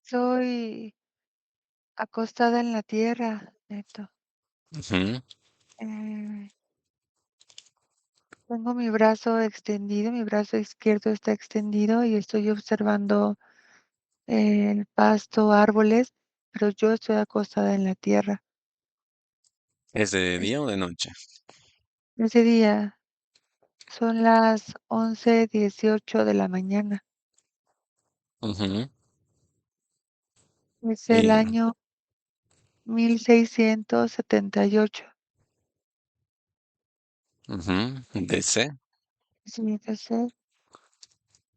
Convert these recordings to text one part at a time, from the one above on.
Soy acostada en la tierra, Neto. Ujú. Eh, Tengo mi brazo extendido, mi brazo izquierdo está extendido y estoy observando el pasto, árboles, pero yo estoy acostada en la tierra. ¿Es de Es- día o de noche? Ese día son las 11:18 de la mañana. Ujú. Es el Y año 1678. DC. Sí, entonces,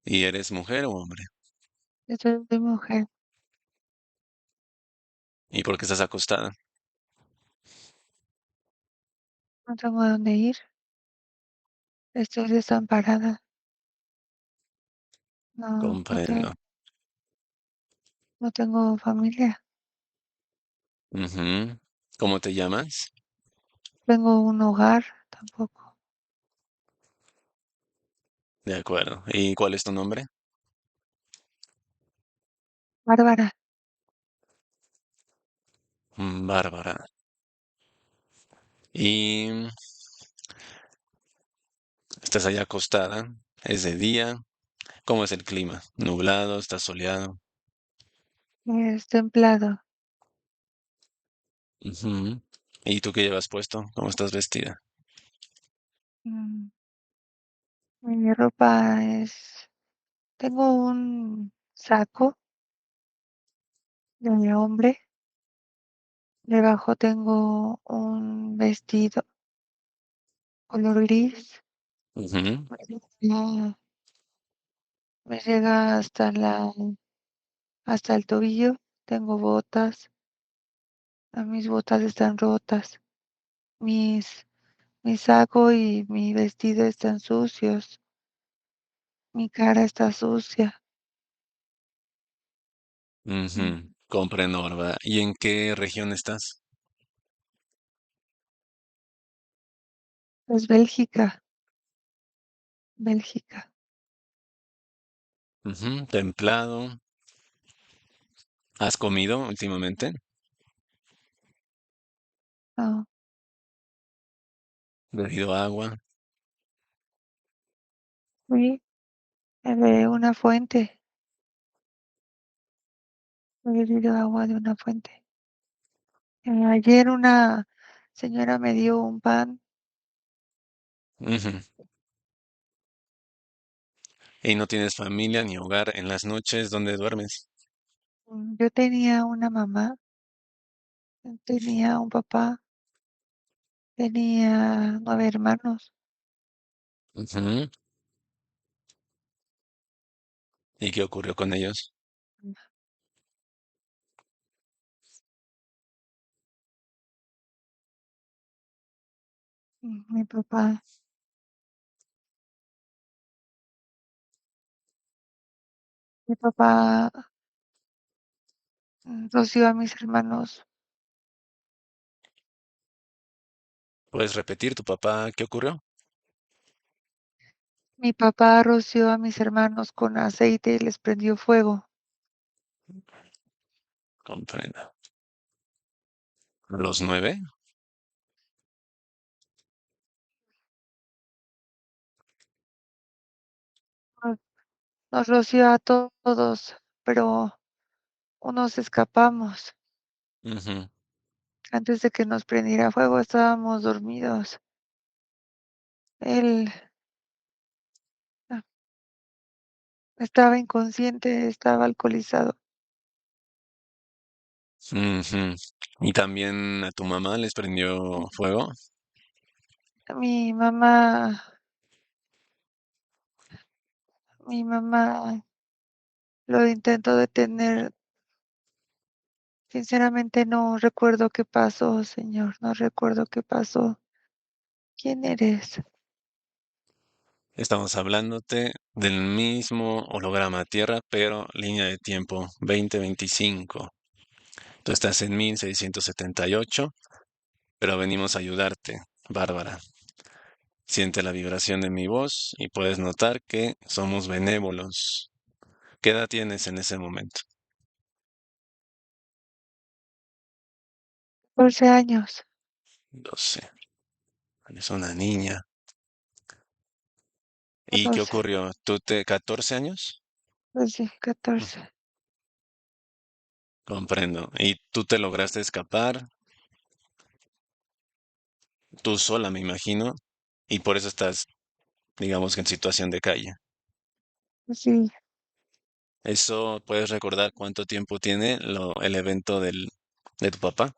¿Y eres mujer o hombre? soy mujer, ¿Y por qué estás acostada? no tengo a dónde ir, estoy desamparada, Comprendo. no tengo familia, Ujú. ¿Cómo te llamas? tengo un hogar tampoco. De acuerdo. ¿Y cuál es tu nombre? Bárbara, Bárbara. ¿Y estás allá acostada? ¿Es de día? ¿Cómo es el clima? ¿Nublado? ¿Está soleado? es templado. Ujú. ¿Y tú qué llevas puesto? ¿Cómo estás vestida? Mm, Mi ropa tengo un saco de hombre, debajo tengo un vestido color gris, Ujú, no, me llega hasta el tobillo, tengo botas, mis botas están rotas, mis, mi saco y mi vestido están sucios, mi cara está sucia, mm, ujú. Comprendo, Bárbara. ¿Y en qué región estás? es Bélgica, Bélgica. Templado. ¿Has comido últimamente? No, ¿Bebido agua? fui de una fuente, he bebido agua de una fuente. Ayer una señora me dio un pan. Ujú. ¿Y no tienes familia ni hogar en las noches donde duermes? Yo tenía una mamá, tenía un papá, tenía 9 hermanos. Ujú. ¿Y qué ocurrió con ellos? Mi papá, mi papá roció a mis hermanos. ¿Puedes repetir tu papá qué ocurrió? Mi papá roció a mis hermanos con aceite y les prendió fuego. Comprendo. ¿A los 9? Nos, nos roció a todos, pero unos escapamos. Ujú. Antes de que nos prendiera fuego estábamos dormidos. Él ah, estaba inconsciente, estaba alcoholizado. Ujú. ¿Y también a tu mamá les prendió fuego? Mi mamá, mi mamá lo intentó detener. Sinceramente no recuerdo qué pasó, señor, no recuerdo qué pasó. ¿Quién eres? Estamos hablándote del mismo holograma Tierra, pero línea de tiempo 2025. Tú estás en 1678, pero venimos a ayudarte, Bárbara. Siente la vibración de mi voz y puedes notar que somos benévolos. ¿Qué edad tienes en ese momento? 14 años. 12. Eres una niña. ¿Y qué 14. ocurrió? ¿Tú te 14 años? Pues sí, Mm, 14. comprendo. ¿Y tú te lograste escapar? Tú sola, me imagino, y por eso estás, digamos que en situación de calle. Pues sí, ¿Eso puedes recordar cuánto tiempo tiene el evento de tu papá?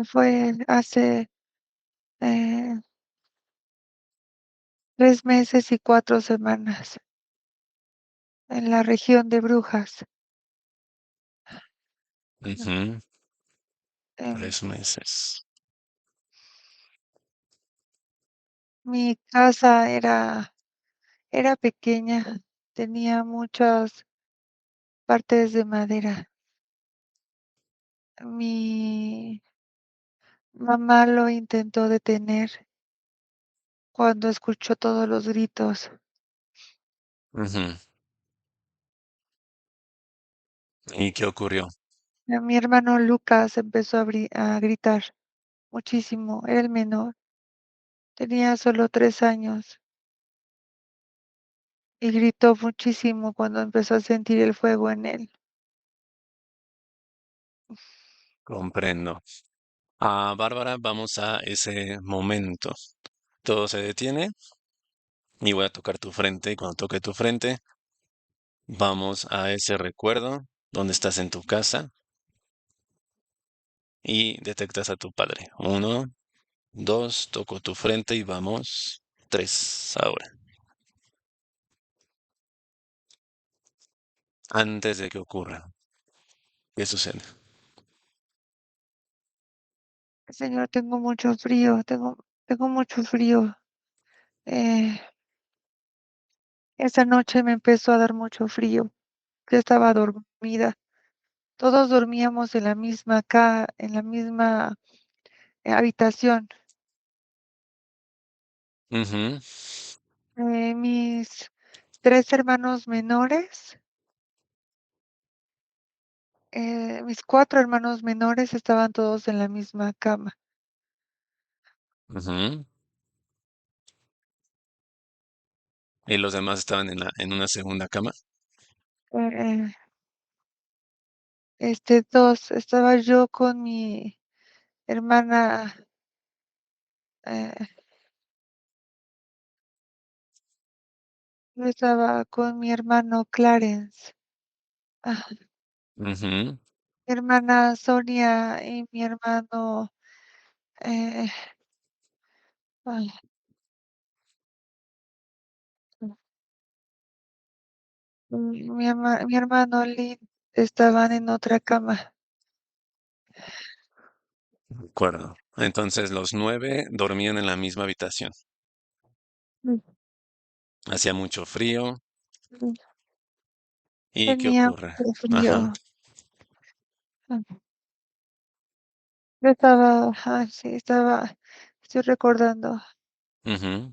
fue hace eh, 3 meses y 4 semanas en la región de Brujas. Ujú, Em, 3 meses. Mi casa era pequeña, tenía muchas partes de madera. Mi mamá lo intentó detener cuando escuchó todos los gritos. Ujú. ¿Y qué ocurrió? Mi hermano Lucas empezó a gritar muchísimo, era el menor, tenía solo 3 años y gritó muchísimo cuando empezó a sentir el fuego en él. Comprendo. Bárbara, vamos a ese momento. Todo se detiene y voy a tocar tu frente. Y cuando toque tu frente, vamos a ese recuerdo donde estás en tu casa y detectas a tu padre. Uno, dos, toco tu frente y vamos. Tres, ahora. Antes de que ocurra. ¿Qué sucede? Señor, tengo mucho frío, tengo mucho frío. Eh, Esa noche me empezó a dar mucho frío. Yo estaba dormida. Todos dormíamos en la misma habitación. Ujú, Mis 3 hermanos menores, mis 4 hermanos menores estaban todos en la misma cama. ujú. Y los demás estaban en una segunda cama. Eh, Dos, estaba yo con mi hermana, eh, yo estaba con mi hermano Clarence, mi Ujú, hermana Sonia y mi hermano, eh, ay, mi hermano Lin estaban en otra cama. de acuerdo. Entonces los 9 dormían en la misma habitación. Mm, Hacía mucho frío. mm, ¿Y qué Tenía ocurre? mucho Ajá. frío. Yo estaba, sí, estoy recordando, Ujú,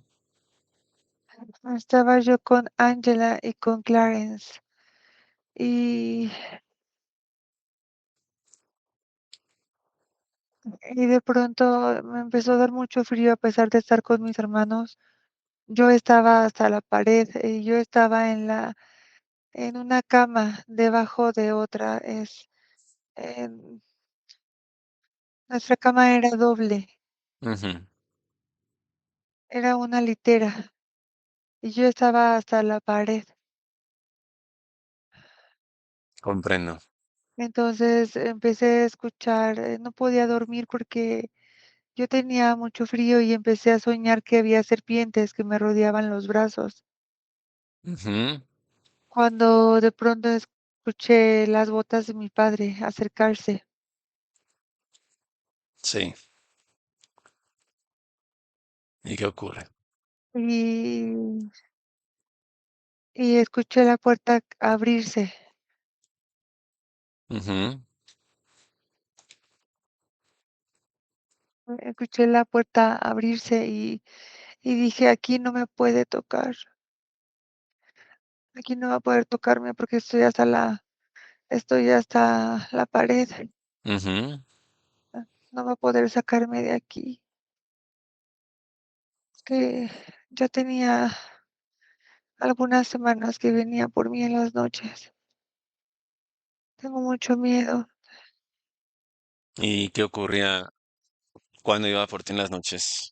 estaba yo con Angela y con Clarence y, y de pronto me empezó a dar mucho frío a pesar de estar con mis hermanos. Yo estaba hasta la pared y yo estaba en una cama debajo de otra. En- Nuestra cama era doble, ujú. era una litera y yo estaba hasta la pared. Comprendo. Entonces empecé a escuchar, no podía dormir porque yo tenía mucho frío y empecé a soñar que había serpientes que me rodeaban los brazos. Ujú, Cuando de pronto escuché las botas de mi padre acercarse sí. ¿Y qué ocurre? y, y escuché la puerta abrirse. Ujú, Escuché la puerta abrirse y dije, aquí no me puede tocar. aquí no va a poder tocarme porque estoy hasta la pared. Ujú. No va a poder sacarme de aquí. Es que ya tenía algunas semanas que venía por mí en las noches. Tengo mucho miedo. ¿Y qué ocurría cuando iba por ti en las noches?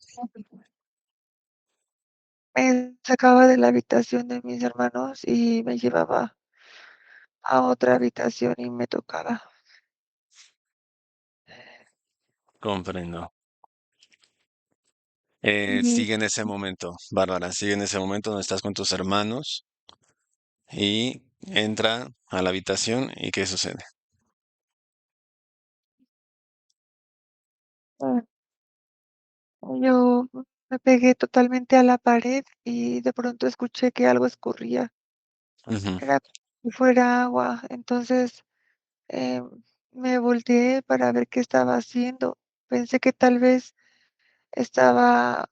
Me sacaba de la habitación de mis hermanos y me llevaba a otra habitación y me tocaba. Comprendo. Y Sigue en ese momento, Bárbara, sigue en ese momento donde estás con tus hermanos y entra a la habitación y ¿qué sucede? ah, yo me pegué totalmente a la pared y de pronto escuché que algo escurría. Ujú, Era como si fuera agua. Entonces eh, me volteé para ver qué estaba haciendo. Pensé que tal vez estaba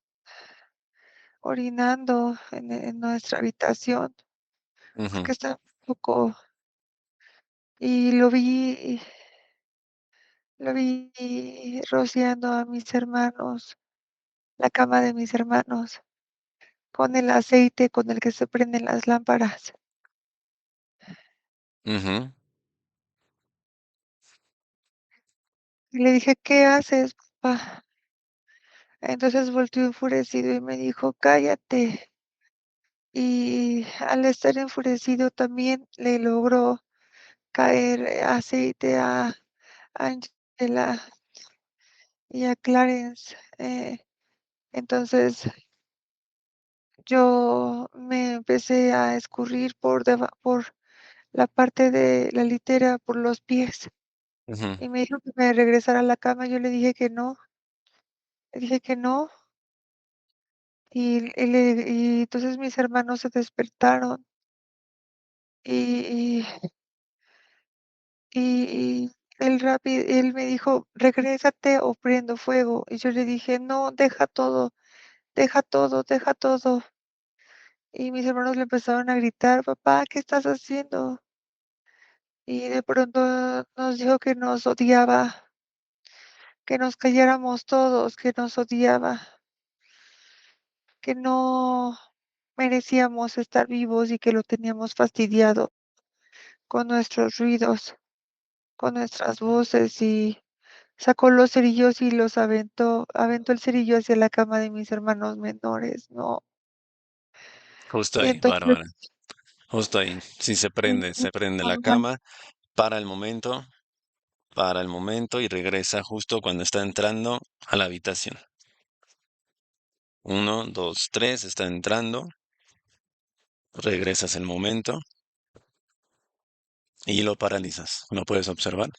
orinando en nuestra habitación ujú, porque estaba un poco y lo vi rociando a mis hermanos, la cama de mis hermanos, con el aceite con el que se prenden las lámparas. ujú, Y le dije: "¿Qué haces, papá?". Entonces volteó enfurecido y me dijo: "Cállate". Y al estar enfurecido también le logró caer aceite a Angela y a Clarence. Entonces yo me empecé a escurrir por la parte de la litera, por los pies, ujú, y me dijo que me regresara a la cama. Yo le dije que no, le dije que no, y entonces mis hermanos se despertaron, y y él me dijo: "Regrésate o prendo fuego", y yo le dije: "No, deja todo, deja todo, deja todo". Y mis hermanos le empezaron a gritar: "Papá, ¿qué estás haciendo?". Y de pronto nos dijo que nos odiaba, que nos calláramos todos, que nos odiaba, que no merecíamos estar vivos y que lo teníamos fastidiado con nuestros ruidos, con nuestras voces, y sacó los cerillos y los aventó el cerillo hacia la cama de mis hermanos menores, no. justo Y ahí, entonces Bárbara, justo ahí. Si se prende la ajá, cama, para el momento, para el momento y regresa justo cuando está entrando a la habitación. Uno, dos, tres, está entrando, regresas el momento y lo paralizas. ¿Lo puedes observar?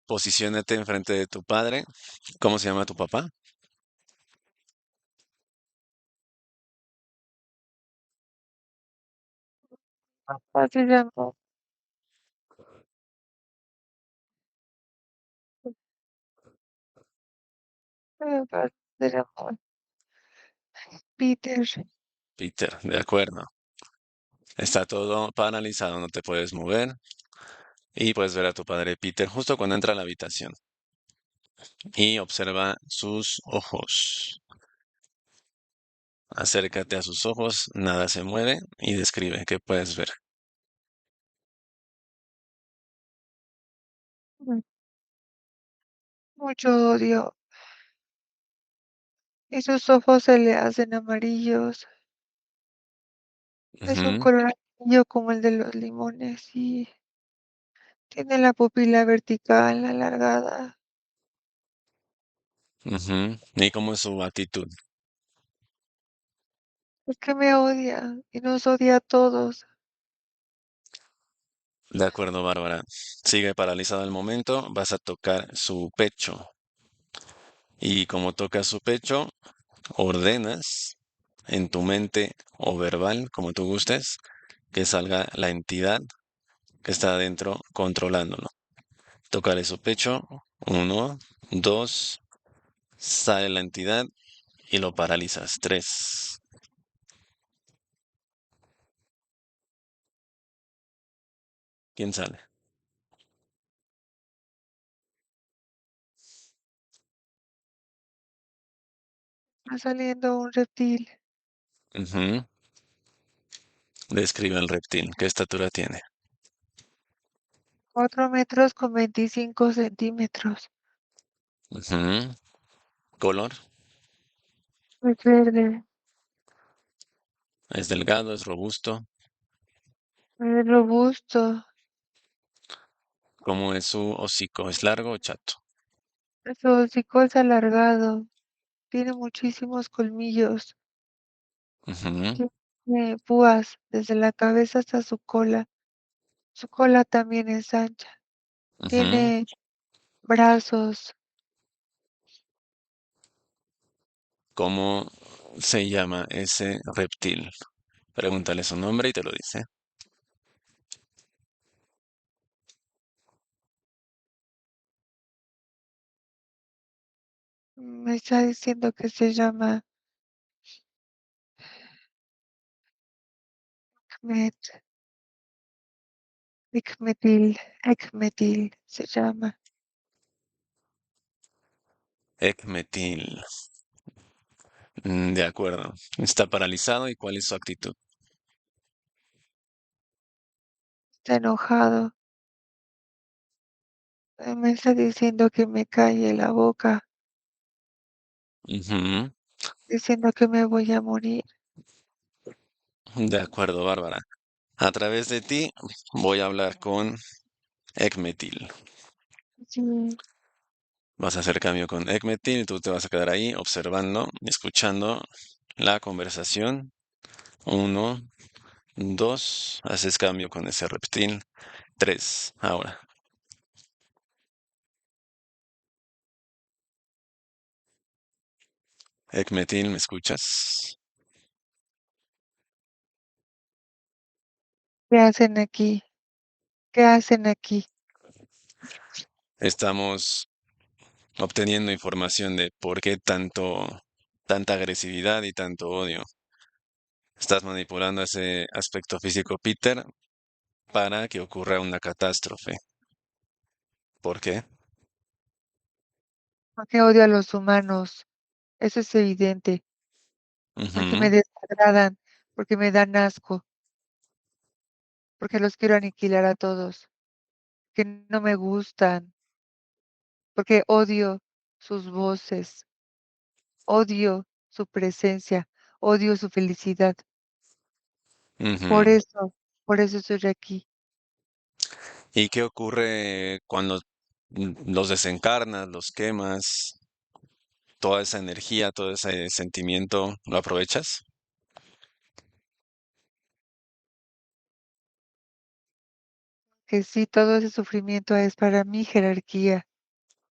Posiciónate enfrente de tu padre. ¿Cómo se llama tu papá? así llamó, se llamó Peter. Peter, de acuerdo. Está todo paralizado, no te puedes mover y puedes ver a tu padre Peter justo cuando entra a la habitación y observa sus ojos. Acércate a sus ojos, nada se mueve y describe qué puedes ver. Mucho odio, y sus ojos se le hacen amarillos. Es un Ujú, color amarillo como el de los limones y tiene la pupila vertical alargada. ujú. ¿Y cómo es su actitud? Es que me odia y nos odia a todos. De acuerdo, Bárbara. Sigue paralizado el momento, vas a tocar su pecho. Y como tocas su pecho, ordenas en tu mente o verbal, como tú gustes, que salga la entidad que está adentro controlándolo. Tocaré su pecho, uno, dos, sale la entidad y lo paralizas, tres. ¿Quién sale? Va saliendo un reptil, Ujú. Describe el reptil. ¿Qué estatura tiene? 4 metros con 25 centímetros. Ujú. ¿Color? Es verde, ¿Es delgado? ¿Es robusto? es robusto, ¿Cómo es su hocico? ¿Es largo o chato? su hocico es alargado, tiene muchísimos colmillos, Ujú, tiene púas desde la cabeza hasta su cola. Su cola también es ancha. ujú. Tiene brazos. ¿Cómo se llama ese reptil? Pregúntale su nombre y te lo dice. Me está diciendo que se llama Met, Ekmetil se llama. Ekmetil. De acuerdo. Está paralizado y ¿cuál es su actitud? Está enojado. Me está diciendo que me calle la boca, Ujú. diciendo que me voy a morir. De acuerdo, Bárbara. A través de ti voy a hablar con Ekmetil. Sí, Vas a hacer cambio con Ekmetil y tú te vas a quedar ahí observando y escuchando la conversación. Uno, dos, haces cambio con ese reptil. Tres, ahora. Ekmetil, ¿me escuchas? ¿qué hacen aquí? ¿Qué hacen aquí? Estamos obteniendo información de por qué tanta agresividad y tanto odio. Estás manipulando ese aspecto físico, Peter, para que ocurra una catástrofe. ¿Por qué? Porque odio a los humanos. Eso es evidente. Porque me Ujú, desagradan, porque me dan asco, porque los quiero aniquilar a todos, que no me gustan, porque odio sus voces, odio su presencia, odio su felicidad. Por ujú. eso, por eso estoy aquí. ¿Y qué ocurre cuando los desencarnas, los quemas, toda esa energía, todo ese sentimiento, lo aprovechas? Que sí, todo ese sufrimiento es para mi jerarquía,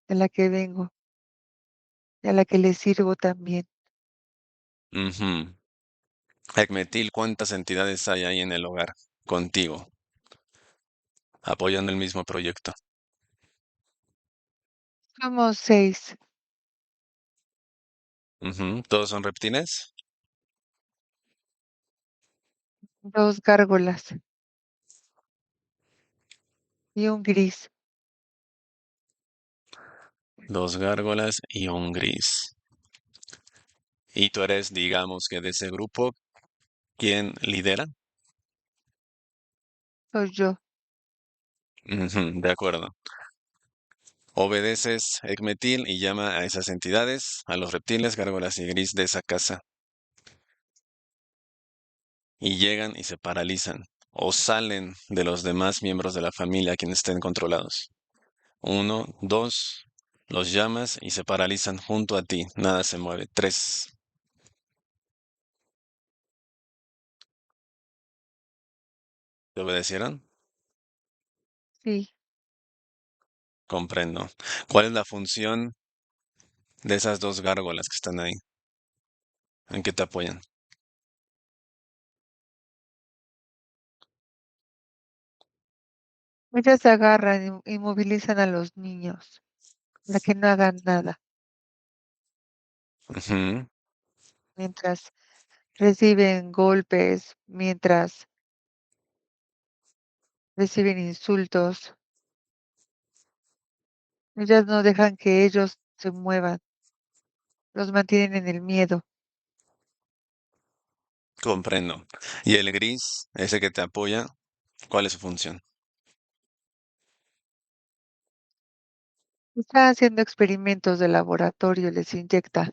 de la que vengo, y a la que le sirvo también. Ujú. Ekmetil, ¿cuántas entidades hay ahí en el hogar contigo, apoyando el mismo proyecto? Somos 6, Ujú. ¿Todos son reptiles? 2 gárgolas y un gris. Dos gárgolas y un gris. Y tú eres, digamos que de ese grupo, ¿quién lidera? Soy yo. Ujú, de acuerdo. Obedeces Ekmetil y llama a esas entidades, a los reptiles, gárgolas y gris de esa casa. Y llegan y se paralizan o salen de los demás miembros de la familia quienes estén controlados. Uno, dos, los llamas y se paralizan junto a ti. Nada se mueve. Tres, ¿te obedecieron? Sí, Comprendo. ¿Cuál es la función de esas dos gárgolas que están ahí? ¿En qué te apoyan? ellas agarran y movilizan a los niños para que no hagan nada, Ujú, mientras reciben golpes, mientras reciben insultos, ellas no dejan que ellos se muevan, los mantienen en el miedo. Comprendo. ¿Y el gris, ese que te apoya, cuál es su función? Está haciendo experimentos de laboratorio, les inyecta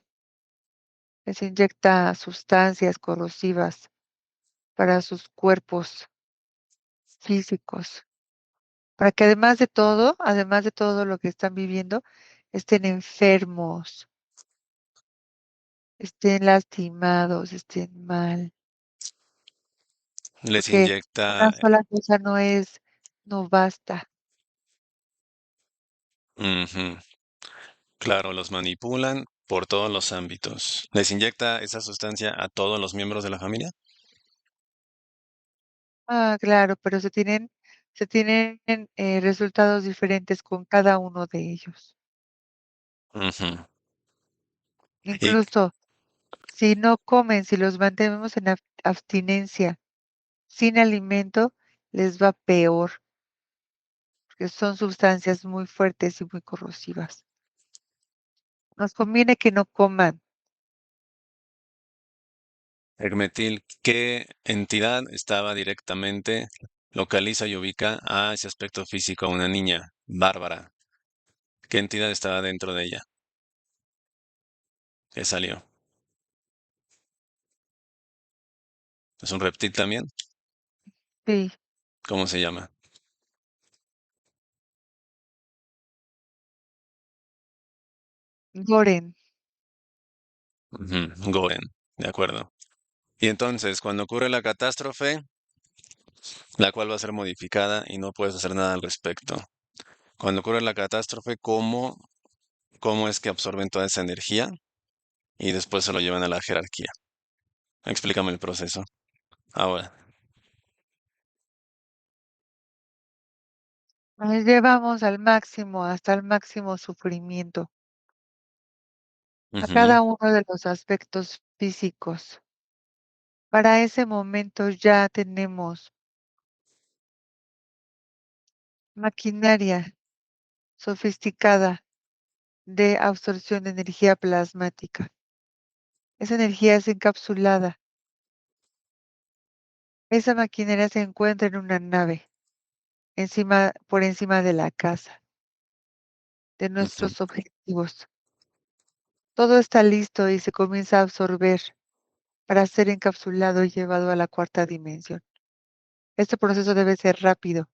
sustancias corrosivas para sus cuerpos físicos, para que además de todo lo que están viviendo, estén enfermos, estén lastimados, estén mal, Les porque inyecta, una sola cosa no basta. ujú, claro, los manipulan por todos los ámbitos. ¿Les inyecta esa sustancia a todos los miembros de la familia? Ah, claro, pero se tienen resultados diferentes con cada uno de ellos. Ujú. Y Incluso si no comen, si los mantenemos en abstinencia, sin alimento, les va peor, porque son sustancias muy fuertes y muy corrosivas. Nos conviene que no coman. Hermetil, ¿qué entidad estaba directamente, localiza y ubica a ese aspecto físico a una niña? Bárbara. ¿Qué entidad estaba dentro de ella? ¿Qué salió? ¿Es un reptil también? Sí, ¿Cómo se llama? Goren. Ujú, Goren, de acuerdo. Y entonces, cuando ocurre la catástrofe, la cual va a ser modificada y no puedes hacer nada al respecto. Cuando ocurre la catástrofe, cómo es que absorben toda esa energía y después se lo llevan a la jerarquía? Explícame el proceso. Ahora. Nos llevamos al máximo, hasta el máximo sufrimiento, a Ujú, cada uno de los aspectos físicos. Para ese momento ya tenemos maquinaria sofisticada de absorción de energía plasmática. Esa energía es encapsulada. Esa maquinaria se encuentra en una nave, por encima de la casa, de ujú. nuestros objetivos. Todo está listo y se comienza a absorber para ser encapsulado y llevado a la cuarta dimensión. Este proceso debe ser rápido,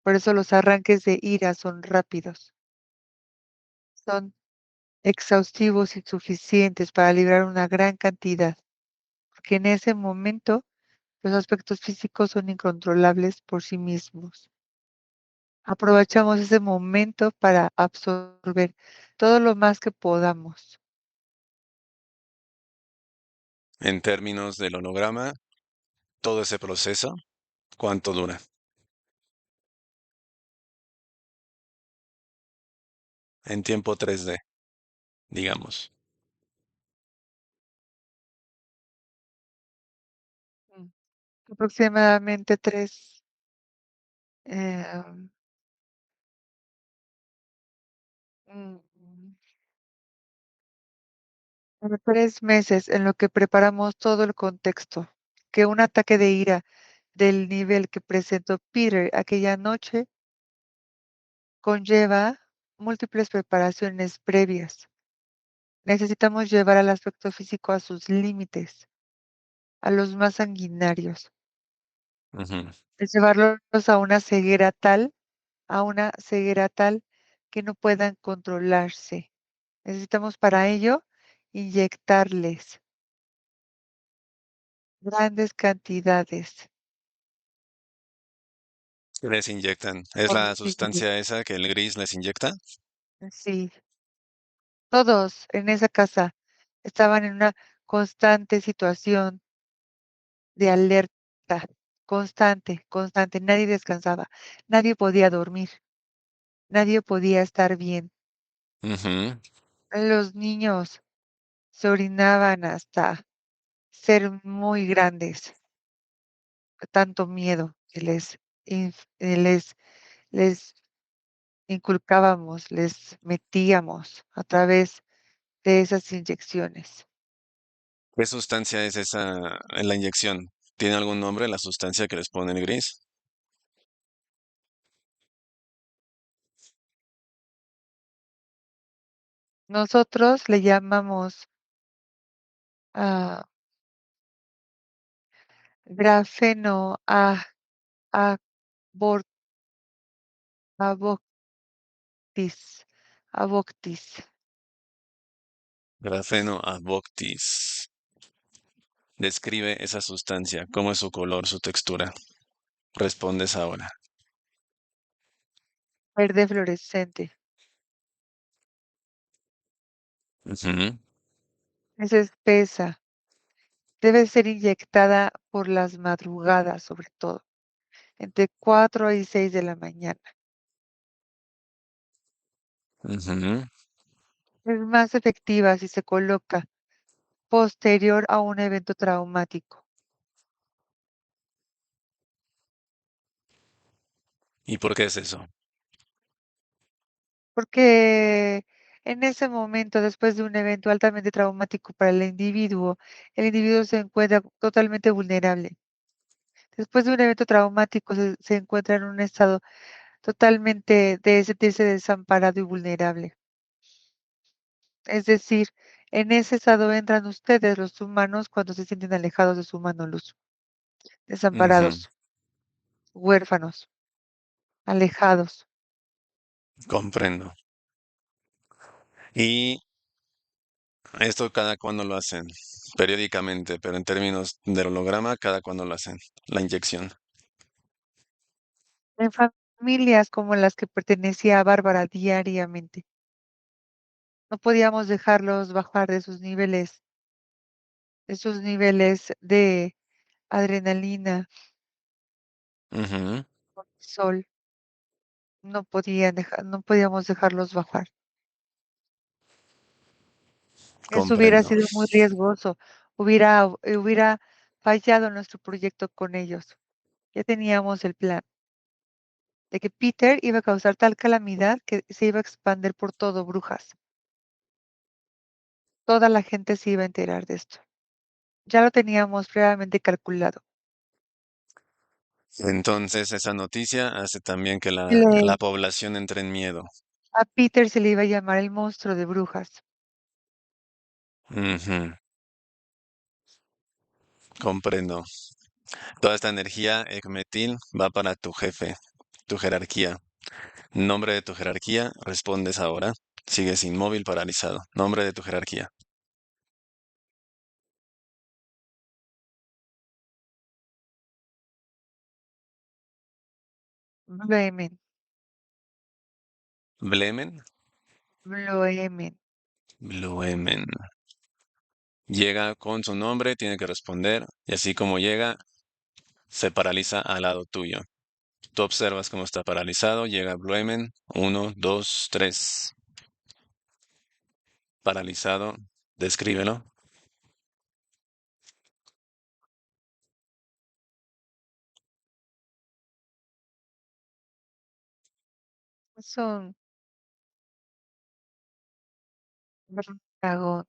por eso los arranques de ira son rápidos, son exhaustivos y suficientes para librar una gran cantidad, porque en ese momento los aspectos físicos son incontrolables por sí mismos. Aprovechamos ese momento para absorber todo lo más que podamos. En términos del holograma, todo ese proceso, ¿cuánto dura? En tiempo 3D, digamos. Mm. Aproximadamente eh, mm, 3 meses en lo que preparamos todo el contexto, que un ataque de ira del nivel que presentó Peter aquella noche conlleva múltiples preparaciones previas. Necesitamos llevar al aspecto físico a sus límites, a los más sanguinarios, Ujú. es llevarlos a una ceguera tal que no puedan controlarse. Necesitamos para ello inyectarles grandes cantidades. ¿Qué les inyectan? ¿Es la Horribles. sustancia esa que el gris les inyecta? Sí, todos en esa casa estaban en una constante situación de alerta, constante, constante. Nadie descansaba, nadie podía dormir, nadie podía estar bien. Ujú. Los niños se orinaban hasta ser muy grandes, de tanto miedo que les les inculcábamos, les metíamos a través de esas inyecciones. ¿Qué sustancia es esa en la inyección? ¿Tiene algún nombre la sustancia que les pone el gris? Nosotros le llamamos grafeno a Avoctis, Avoctis. Grafeno Avoctis. Describe esa sustancia. ¿Cómo es su color, su textura? Respondes ahora. Verde fluorescente. Ujú, Es espesa. Debe ser inyectada por las madrugadas, sobre todo, entre 4 y 6 de la mañana. ujú. Es más efectiva si se coloca posterior a un evento traumático, ¿Y por qué es eso? porque en ese momento, después de un evento altamente traumático para el individuo se encuentra totalmente vulnerable. Después de un evento traumático se encuentra en un estado totalmente de sentirse desamparado y vulnerable. Es decir, en ese estado entran ustedes, los humanos, cuando se sienten alejados de su mano luz, Ujú, desamparados, huérfanos, alejados. comprendo. ¿Y esto cada cuándo lo hacen? Periódicamente, pero en términos del holograma, ¿cada cuándo lo hacen? La inyección. En familias como las que pertenecía a Bárbara diariamente. No podíamos dejarlos bajar de sus niveles de adrenalina, Ujú, cortisol. No podíamos dejarlos bajar. Eso hubiera comprendo. sido muy riesgoso. Hubiera fallado nuestro proyecto con ellos. Ya teníamos el plan de que Peter iba a causar tal calamidad que se iba a expandir por todo Brujas. Toda la gente se iba a enterar de esto. Ya lo teníamos previamente calculado. Entonces, esa noticia hace también que la Le- población entre en miedo. a Peter se le iba a llamar el monstruo de Brujas. Ujú, comprendo. Toda esta energía, Ekmetil, va para tu jefe, tu jerarquía. Nombre de tu jerarquía, respondes ahora. Sigues inmóvil, paralizado. Nombre de tu jerarquía. Bluemen, Blemen, Bluemen. Bluemen. Llega con su nombre, tiene que responder, y así como llega, se paraliza al lado tuyo. Tú observas cómo está paralizado, llega Bluemen, uno, dos, tres. Paralizado, descríbelo. Es un dragón.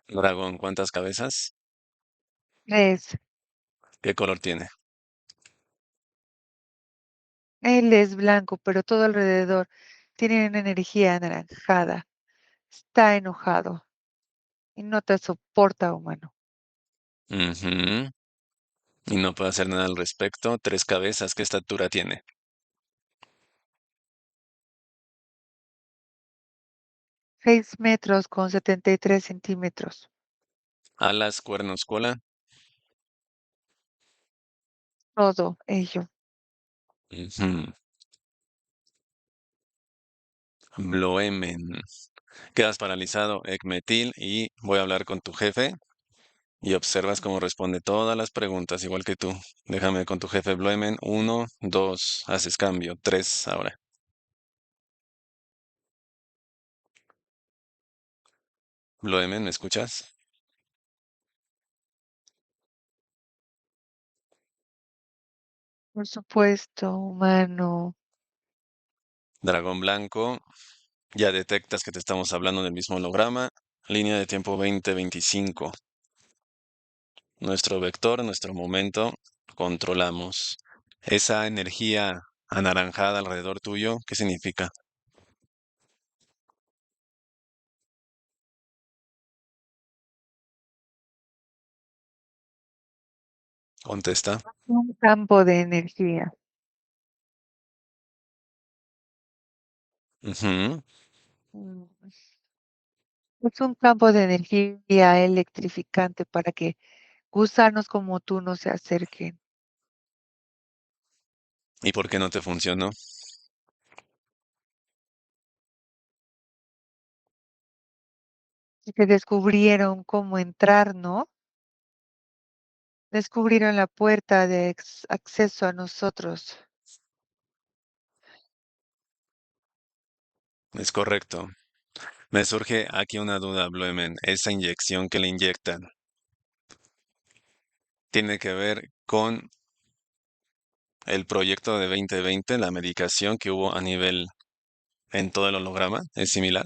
Dragón, ¿cuántas cabezas? Es, ¿Qué color tiene? él es blanco, pero todo alrededor tiene una energía anaranjada. Está enojado y no te soporta, humano. Ujú. Y no puedo hacer nada al respecto. Tres cabezas, ¿qué estatura tiene? 6 metros con 73 centímetros. Alas, cuernos, cola. Todo ello. Ujú. Bloemen. Quedas paralizado, Ekmetil, y voy a hablar con tu jefe y observas cómo responde todas las preguntas, igual que tú. Déjame con tu jefe Bloemen. Uno, dos, haces cambio. Tres ahora. Bloemen, ¿me escuchas? Por supuesto, humano. Dragón blanco, ya detectas que te estamos hablando del mismo holograma. Línea de tiempo 2025. Nuestro vector, nuestro momento, controlamos. Esa energía anaranjada alrededor tuyo, ¿qué significa? Contesta. Un campo de energía. Ujú. Mm, Es un campo de energía electrificante para que gusanos como tú no se acerquen. ¿Y por qué no te funcionó? Y que descubrieron cómo entrar, ¿no? Descubrieron la puerta de acceso a nosotros. Es correcto. Me surge aquí una duda, Blumen. Esa inyección que le inyectan tiene que ver con el proyecto de 2020, la medicación que hubo a nivel en todo el holograma. ¿Es similar?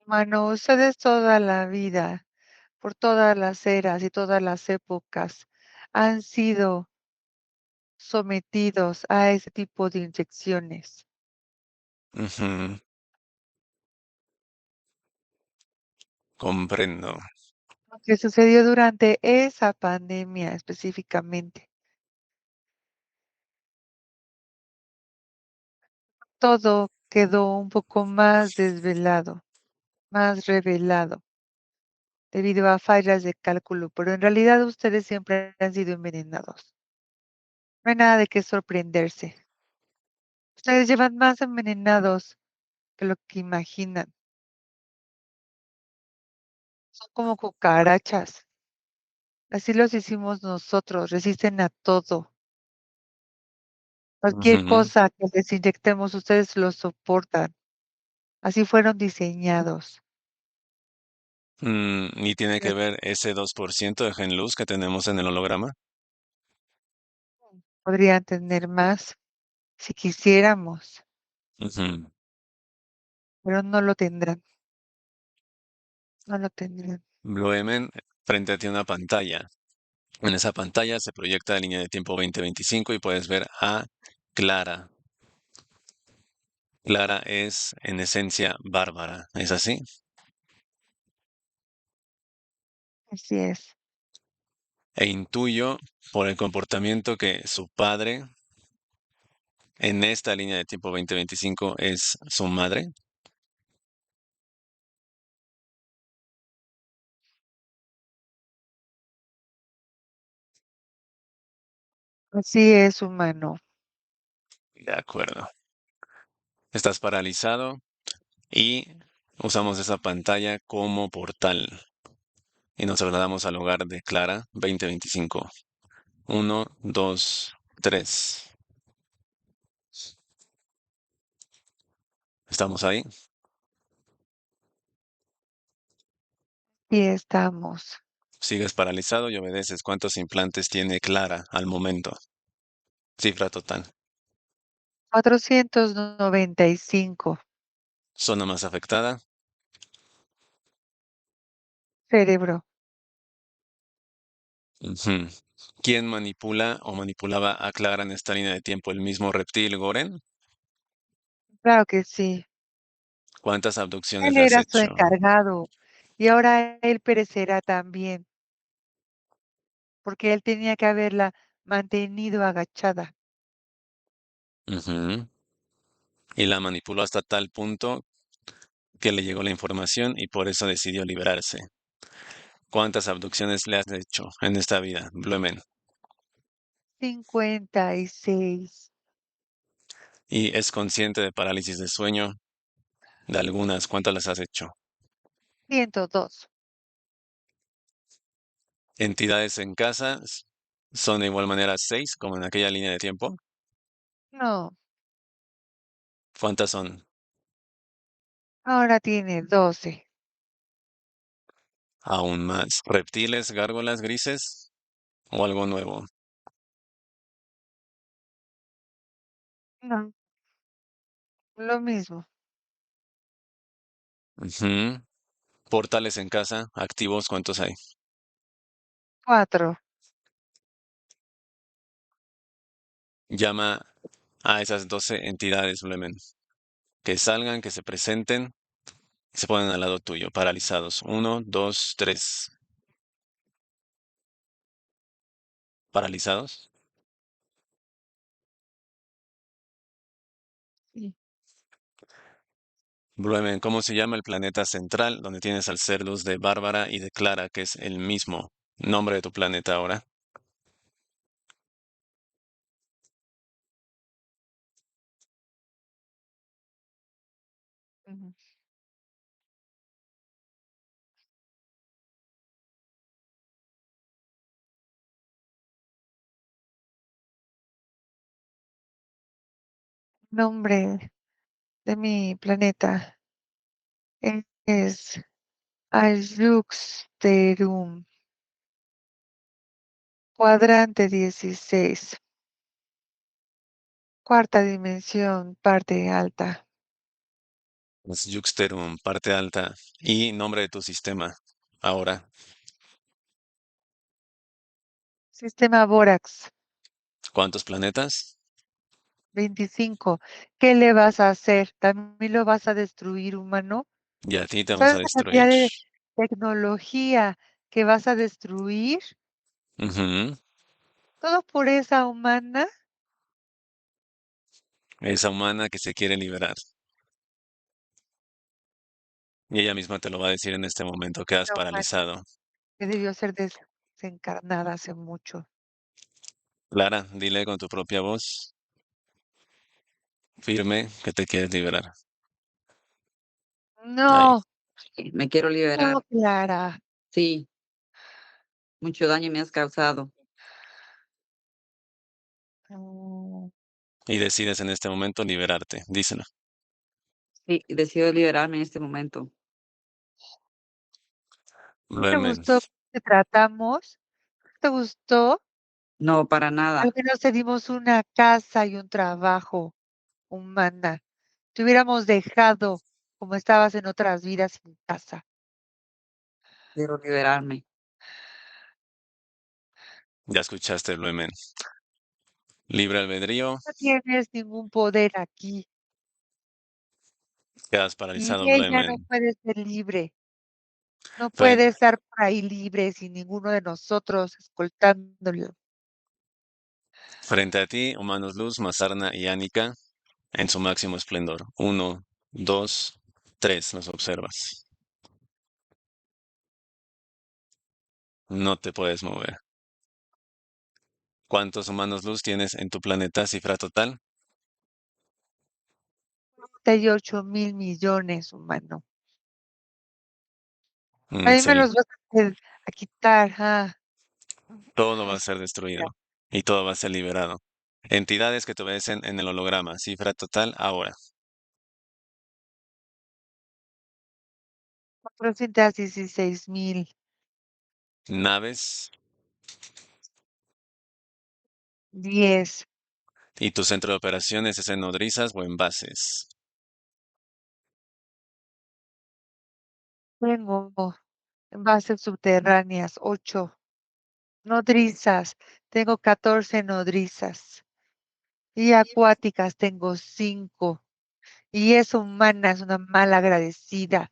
Mano, ustedes toda la vida, por todas las eras y todas las épocas, han sido sometidos a ese tipo de inyecciones. Ujú. Comprendo. Lo que sucedió durante esa pandemia específicamente, todo quedó un poco más desvelado, más revelado, debido a fallas de cálculo, pero en realidad ustedes siempre han sido envenenados. No hay nada de qué sorprenderse. Ustedes llevan más envenenados que lo que imaginan. Son como cucarachas. Así los hicimos nosotros, resisten a todo. Cualquier Ujú. cosa que les inyectemos, ustedes lo soportan. Así fueron diseñados. ¿Y tiene que Pero ver ese 2% de gen luz que tenemos en el holograma? podrían tener más si quisiéramos, Ujú. pero no lo tendrán, no lo tendrán. Blumen, frente a ti una pantalla. En esa pantalla se proyecta la línea de tiempo 2025 y puedes ver a Clara. Clara es en esencia bárbara, ¿es así? Así es. E intuyo por el comportamiento que su padre en esta línea de tiempo 2025 es su madre. Así es, humano. De acuerdo. Estás paralizado y usamos esa pantalla como portal y nos trasladamos al hogar de Clara 2025. Uno, dos, tres. ¿Estamos ahí? Y estamos. Sigues paralizado y obedeces. ¿Cuántos implantes tiene Clara al momento? Cifra total. 495. Zona más afectada. Cerebro. Ujú. ¿Quién manipula o manipulaba a Clara en esta línea de tiempo? ¿El mismo reptil Goren? Claro que sí. ¿Cuántas abducciones Él le has era su hecho? encargado y ahora él perecerá también, porque él tenía que haberla mantenido agachada. Ujú. Y la manipuló hasta tal punto que le llegó la información y por eso decidió liberarse. ¿Cuántas abducciones le has hecho en esta vida, Blumen? 56. ¿Y es consciente de parálisis de sueño? De algunas, ¿cuántas las has hecho? 102. ¿Entidades en casa son de igual manera seis, como en aquella línea de tiempo? No, ¿Cuántas son? ahora tiene 12. Aún más. ¿Reptiles, gárgolas grises o algo nuevo? No, lo mismo. Ujú. Portales en casa, activos, ¿cuántos hay? 4. Llama a esas 12 entidades, Blemen. Que salgan, que se presenten y se ponen al lado tuyo, paralizados. Uno, dos, tres. ¿Paralizados? Sí. Blumen, ¿cómo se llama el planeta central donde tienes al ser luz de Bárbara y de Clara, que es el mismo nombre de tu planeta ahora? Ujú. Nombre de mi planeta es Ayuxterum, cuadrante 16, cuarta dimensión, parte alta. Es Juxterum, parte alta, y nombre de tu sistema ahora. Sistema Borax, ¿Cuántos planetas? 25. ¿Qué le vas a hacer? ¿También lo vas a destruir, humano? Y a ti te vamos a ¿Sabes la destruir. cantidad de tecnología que vas a destruir? Ujú. Todo por esa humana. Esa humana que se quiere liberar. Y ella misma te lo va a decir en este momento, quedas Esa humana paralizado. que debió ser desencarnada hace mucho. Clara, dile con tu propia voz, firme, que te quieres liberar. Ahí. No, Me quiero no, liberar. Clara. Sí, mucho daño me has causado. No, Y decides en este momento liberarte. Díselo. Sí, decido liberarme en este momento. ¿no te Blumen, gustó cómo te tratamos? ¿Te gustó? No, para Al nada. menos te dimos una casa y un trabajo, humana. Te hubiéramos dejado como estabas en otras vidas sin casa. Quiero liberarme. ya escuchaste, Blumen. Libre albedrío, No tienes ningún poder aquí quedas y paralizado, ella no Blumen. puede ser libre. No Fren- puede estar por ahí libre sin ninguno de nosotros escoltándolo. frente a ti, humanos luz, Mazarna y Ánica, en su máximo esplendor. Uno, dos, tres, los observas. No te puedes mover. ¿Cuántos humanos luz tienes en tu planeta cifra total? 38.000 millones, humano. A mí me Sí, los vas a quitar. todo va a Así ser destruido y todo va a ser liberado. Entidades que te obedecen en el holograma, cifra total ahora. 416.000. Naves 10. y tu centro de operaciones es en nodrizas o en bases. Tengo bases subterráneas, 8. Nodrizas, tengo 14 nodrizas. Y acuáticas tengo 5. Y es humana, es una mala agradecida.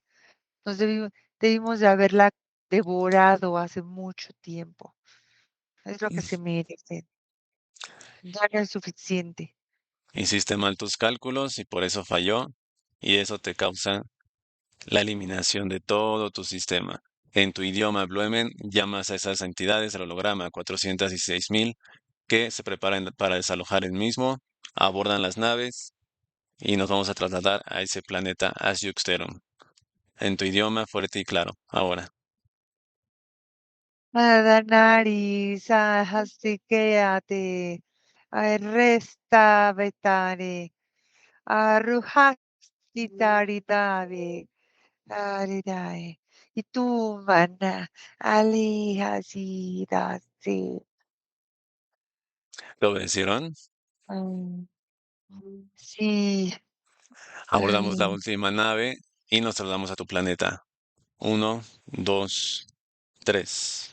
Nos debimos de haberla devorado hace mucho tiempo. Es lo que se merece. Ya no es suficiente. Hiciste mal tus cálculos y por eso falló, y eso te causa la eliminación de todo tu sistema. En tu idioma Bluemen llamas a esas entidades del holograma 416.000 que se preparan para desalojar el mismo, abordan las naves y nos vamos a trasladar a ese planeta Asyuxterum. En tu idioma fuerte y claro. Ahora, Adanaris, Hasikeate, Resta Betare, Arruhastitaritave, Aridae. Y tú, mana, alejas y sí. ¿Lo obedecieron? Mm, sí, Abordamos la ay, última nave y nos trasladamos a tu planeta. Uno, dos, tres.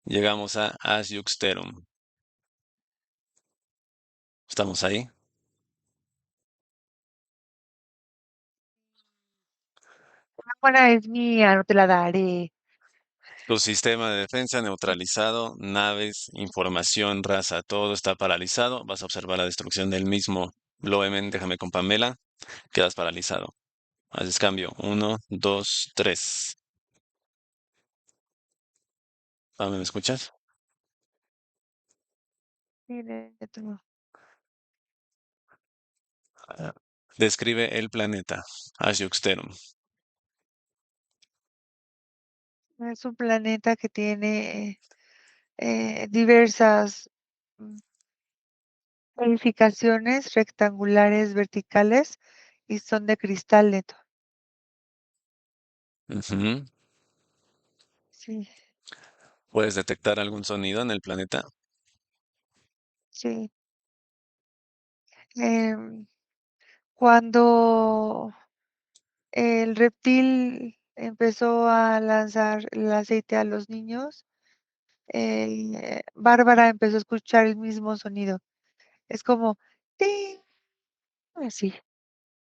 Llegamos a Asyuxterum. ¿Estamos ahí? la buena es mía, no te la daré. Tu sistema de defensa neutralizado, naves, información, raza, todo está paralizado. Vas a observar la destrucción del mismo. Bloemen, déjame con Pamela. Quedas paralizado. Haces cambio. Uno, dos, tres. Pame, ¿me escuchas? Mire, tú. Ah, describe el planeta. Asyuxterum. Es un planeta que tiene diversas mm, edificaciones rectangulares verticales y son de cristal neto. Ujú. Sí, ¿Puedes detectar algún sonido en el planeta? sí. Em, Cuando el reptil empezó a lanzar el aceite a los niños, Bárbara empezó a escuchar el mismo sonido. Es como, "Ting", así.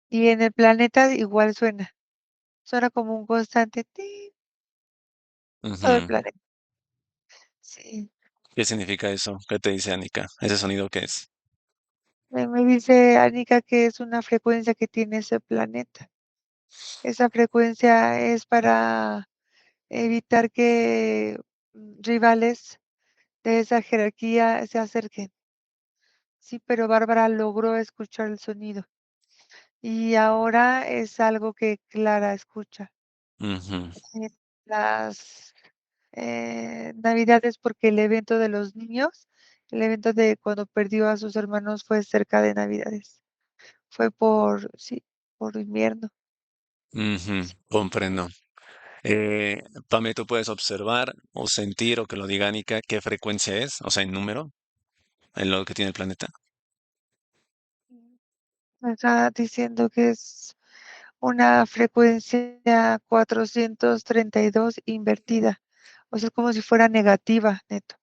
Y en el planeta igual suena. Suena como un constante, "Ting", todo el Ujú. planeta. Sí. ¿Qué significa eso? ¿Qué te dice Anika? ¿Ese sonido qué es? Me dice Anika que es una frecuencia que tiene ese planeta. Esa frecuencia es para evitar que rivales de esa jerarquía se acerquen. Sí, pero Bárbara logró escuchar el sonido y ahora es algo que Clara escucha Ujú. en las Navidades porque el evento de los niños, el evento de cuando perdió a sus hermanos fue cerca de Navidades. Fue por, sí, por invierno. Ujú. Comprendo. Pame, ¿tú puedes observar o sentir o que lo diga Anika qué frecuencia es? O sea, en número, en lo que tiene el planeta. Me está diciendo que es una frecuencia 432 invertida. O sea, como si fuera negativa, neto.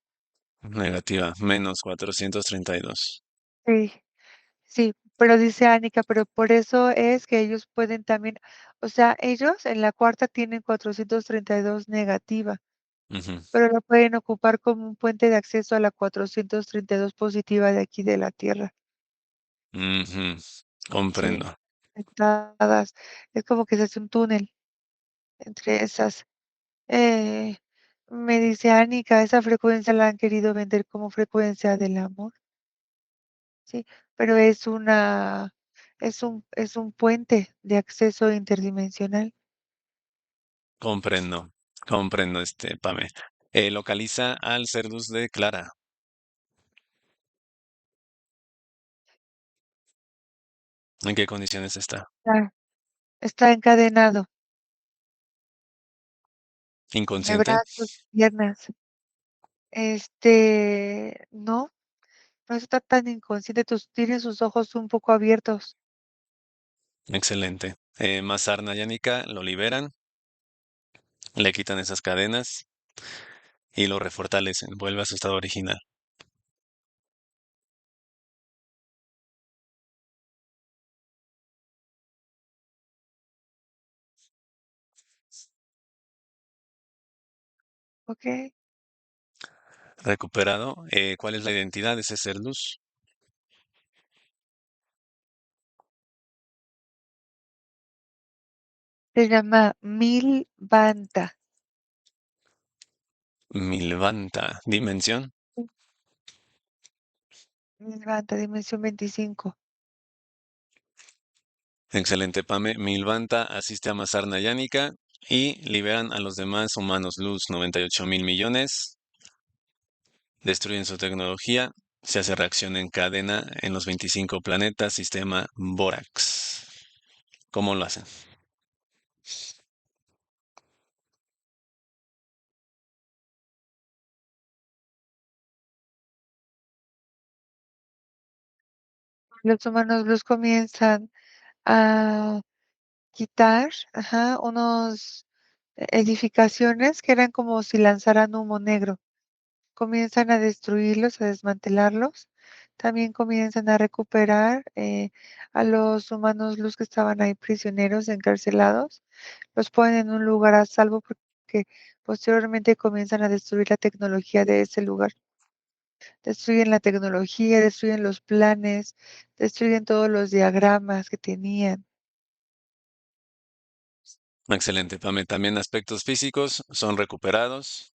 Negativa, menos 432. Sí, sí, pero dice Ánica, pero por eso es que ellos pueden también, o sea, ellos en la cuarta tienen 432 negativa, Ujú. pero lo pueden ocupar como un puente de acceso a la 432 positiva de aquí de la Tierra. Ujú. Sí, Comprendo. conectadas. Es como que se hace un túnel entre esas. Eh, Me dice Ánica, esa frecuencia la han querido vender como frecuencia del amor, sí, pero es un puente de acceso interdimensional. Comprendo. Comprendo, Pame. Localiza al Cerdus de Clara. ¿En qué condiciones está? Está encadenado de ¿Inconsciente? brazos, piernas. No, no está tan inconsciente, tiene sus ojos un poco abiertos. Excelente. Mazarna y Anika lo liberan, le quitan esas cadenas y lo refortalecen. Vuelve a su estado original. ¿Ok? Recuperado. ¿Cuál es la identidad de ese ser luz? Se llama Milvanta. Milvanta. Dimensión. Milvanta, dimensión 25. Excelente, Pame. Milvanta asiste a Mazarna y Anika y liberan a los demás humanos luz, 98.000 millones. Destruyen su tecnología. Se hace reacción en cadena en los 25 planetas, sistema Borax. ¿Cómo lo hacen? Los humanos luz comienzan a quitar, ajá, unos edificaciones que eran como si lanzaran humo negro. Comienzan a destruirlos, a desmantelarlos. También comienzan a recuperar a los humanos luz que estaban ahí prisioneros, encarcelados. Los ponen en un lugar a salvo porque posteriormente comienzan a destruir la tecnología de ese lugar. Destruyen la tecnología, destruyen los planes, destruyen todos los diagramas que tenían. Excelente, Pame. También aspectos físicos son recuperados.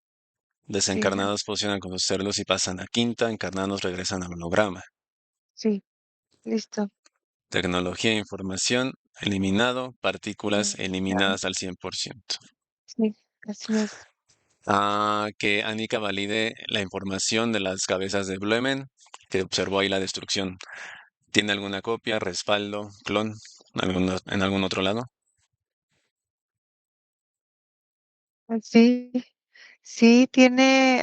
Sí, Desencarnados fusionan con los cerdos y pasan a quinta. Encarnados regresan al holograma. sí, listo. Tecnología e información eliminado. Partículas Ya, eliminadas al 100%. sí, así es. Que Anika valide la información de las cabezas de Blumen, que observó ahí la destrucción. ¿Tiene alguna copia, respaldo, clon en algún otro lado? Sí, sí,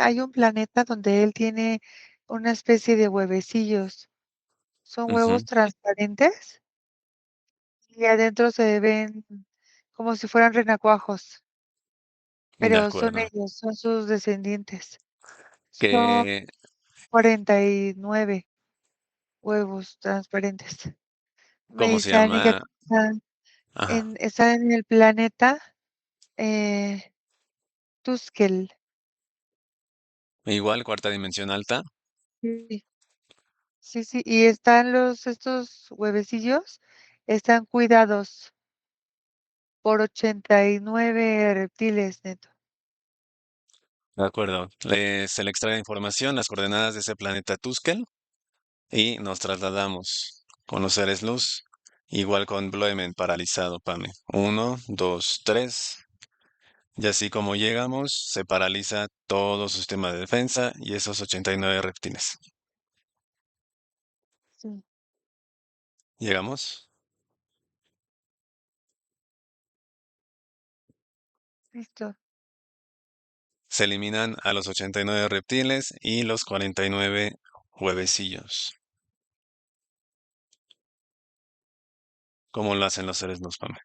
hay un planeta donde él tiene una especie de huevecillos. Son huevos Ujú, transparentes y adentro se ven como si fueran renacuajos, de pero son acuerdo. ellos, son sus descendientes. Son ¿Qué, 49 huevos transparentes. Me cómo se dice Anika llama? que están Ajá. están en el planeta eh, Tuskel. Igual, cuarta dimensión alta. Sí, sí, sí, y están estos huevecillos, están cuidados por 89 reptiles, neto. De acuerdo. Se le extrae información, las coordenadas de ese planeta Tuskel, y nos trasladamos con los seres luz. Igual con Bloemen paralizado, Pame. Uno, dos, tres. Y así como llegamos, se paraliza todo su sistema de defensa y esos 89 reptiles. Sí, ¿Llegamos? listo. Se eliminan a los 89 reptiles y los 49 huevecillos. ¿Cómo lo hacen los seres luz, Pame?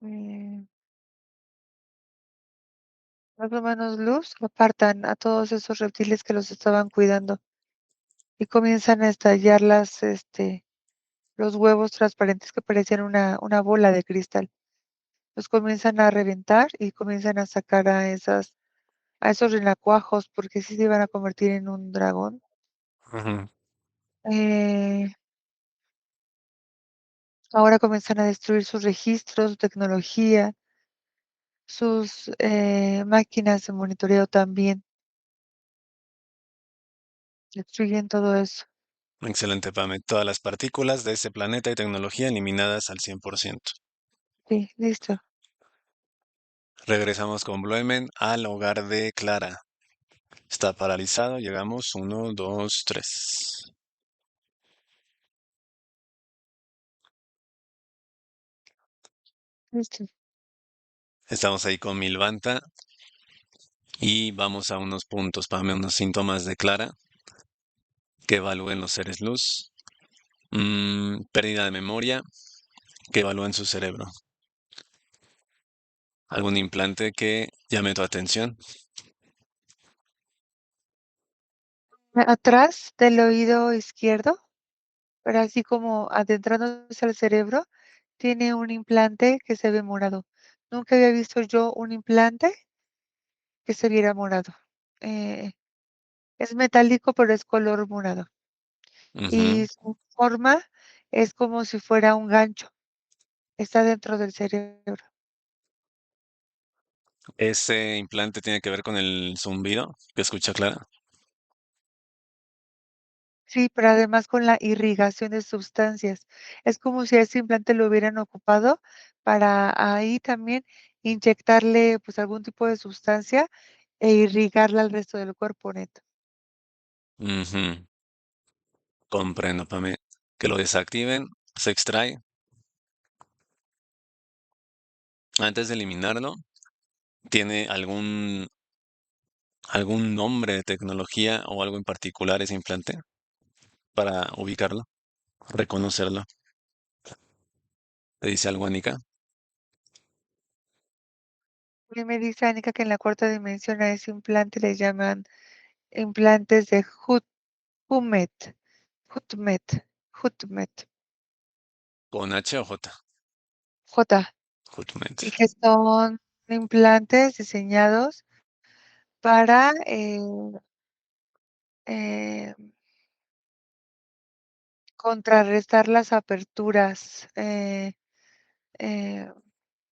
Eh, los humanos luz apartan a todos esos reptiles que los estaban cuidando y comienzan a estallar los huevos transparentes que parecían una bola de cristal. Los comienzan a reventar y comienzan a sacar a esos renacuajos porque sí se iban a convertir en un dragón. Ujú. Eh, Ahora comienzan a destruir sus registros, su tecnología, sus máquinas de monitoreo también. Destruyen todo eso. Excelente, Pame. Todas las partículas de ese planeta y tecnología eliminadas al 100%. Sí, listo, Regresamos con Bloemen al hogar de Clara. Está paralizado. Llegamos. Uno, dos, tres. listo. Estamos ahí con Milvanta y vamos a unos puntos, Pame, unos síntomas de Clara que evalúen los seres luz. Pérdida de memoria que evalúen su cerebro. ¿Algún implante que llame tu atención? Atrás del oído izquierdo, pero así como adentrándose al cerebro, tiene un implante que se ve morado. Nunca había visto yo un implante que se viera morado. Eh, es metálico, pero es color morado. Ujú. Y su forma es como si fuera un gancho. Está dentro del cerebro. Ese implante tiene que ver con el zumbido que escucha Clara. Sí, pero además con la irrigación de sustancias. Es como si a ese implante lo hubieran ocupado para ahí también inyectarle pues algún tipo de sustancia e irrigarla al resto del cuerpo neto. Ujú. Comprendo, Pame. Que lo desactiven, se extrae. Antes de eliminarlo, ¿tiene algún nombre de tecnología o algo en particular ese implante para ubicarlo, reconocerlo? ¿Te dice algo, Anika? Y me dice Anika que en la cuarta dimensión a ese implante le llaman implantes de Hutmet, Hutmet, Hutmet, ¿Con H o J? J, y Hutment. que son implantes diseñados para eh, contrarrestar las aperturas eh,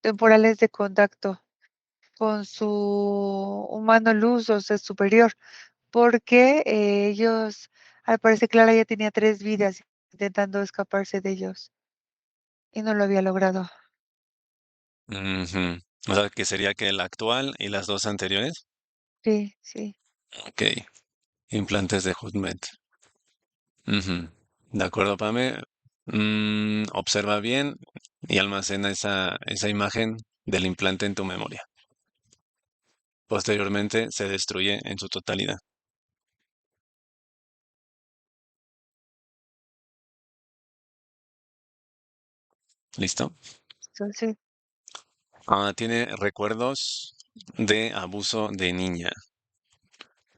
temporales de contacto con su humano luz, o sea, superior, porque ellos, al parecer Clara ya tenía 3 vidas intentando escaparse de ellos y no lo había logrado. Ujú. O sea, que sería que el actual y las dos anteriores. Sí, sí. Ok, implantes de Hutment. Ujú. De acuerdo, Pame. Observa bien y almacena esa imagen del implante en tu memoria. Posteriormente se destruye en su totalidad. ¿Listo? Entonces, Tiene recuerdos de abuso de niña.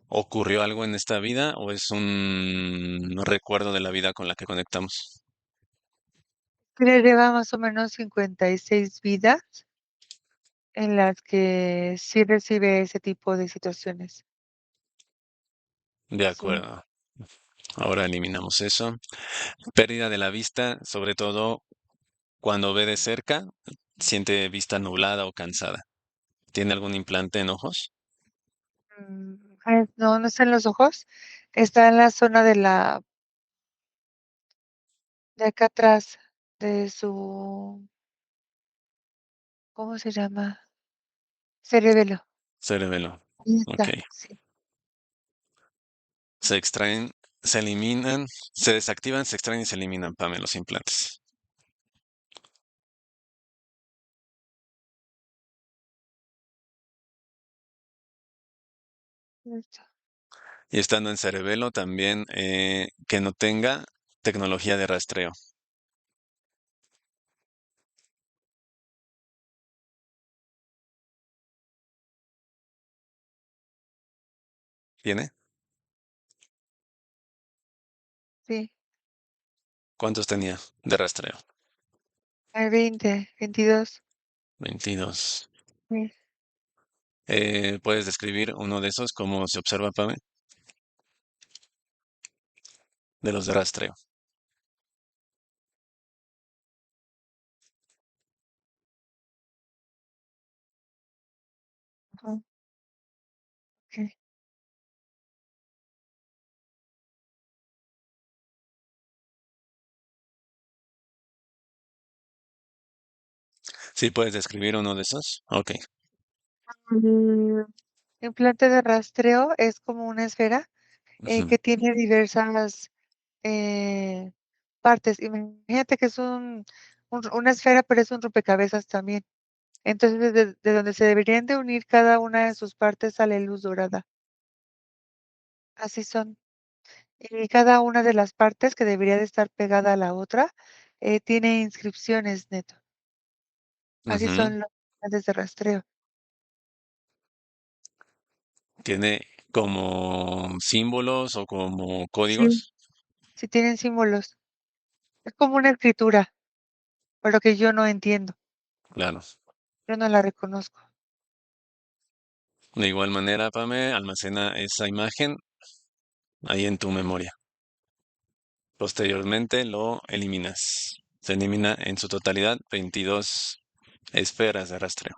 ¿Ocurrió algo en esta vida o es un recuerdo de la vida con la que conectamos? le lleva más o menos 56 vidas en las que sí recibe ese tipo de situaciones. De Sí. acuerdo. Ahora eliminamos eso. Pérdida de la vista, sobre todo cuando ve de cerca, siente vista nublada o cansada. ¿Tiene algún implante en ojos? No, no está en los ojos, está en la zona de acá atrás de su, ¿cómo se llama? Cerebelo. Cerebelo. Ahí Ok. está, sí. Se extraen, se eliminan, se desactivan, se extraen y se eliminan, Pame, los implantes. Listo. Y estando en cerebelo también que no tenga tecnología de rastreo. ¿Tiene? Sí, ¿Cuántos tenía de rastreo? hay 20, 22. 22. Sí. ¿Puedes describir uno de esos, cómo se observa, Pame? De los de rastreo. Ajá, ok. ¿Sí puedes describir uno de esos? Ok. El implante de rastreo es como una esfera Ujú. que tiene diversas eh, partes. Imagínate que es una esfera, pero es un rompecabezas también. Entonces, de donde se deberían de unir cada una de sus partes sale luz dorada. Así son. Y cada una de las partes que debería de estar pegada a la otra tiene inscripciones, neto. Así Ujú. son los implantes de rastreo. ¿Tiene como símbolos o como Sí, códigos? sí tienen símbolos. Es como una escritura, pero que yo no entiendo. Claro. Yo no la reconozco. De igual manera, Pame, almacena esa imagen ahí en tu memoria. Posteriormente lo eliminas. Se elimina en su totalidad 22 esferas de rastreo.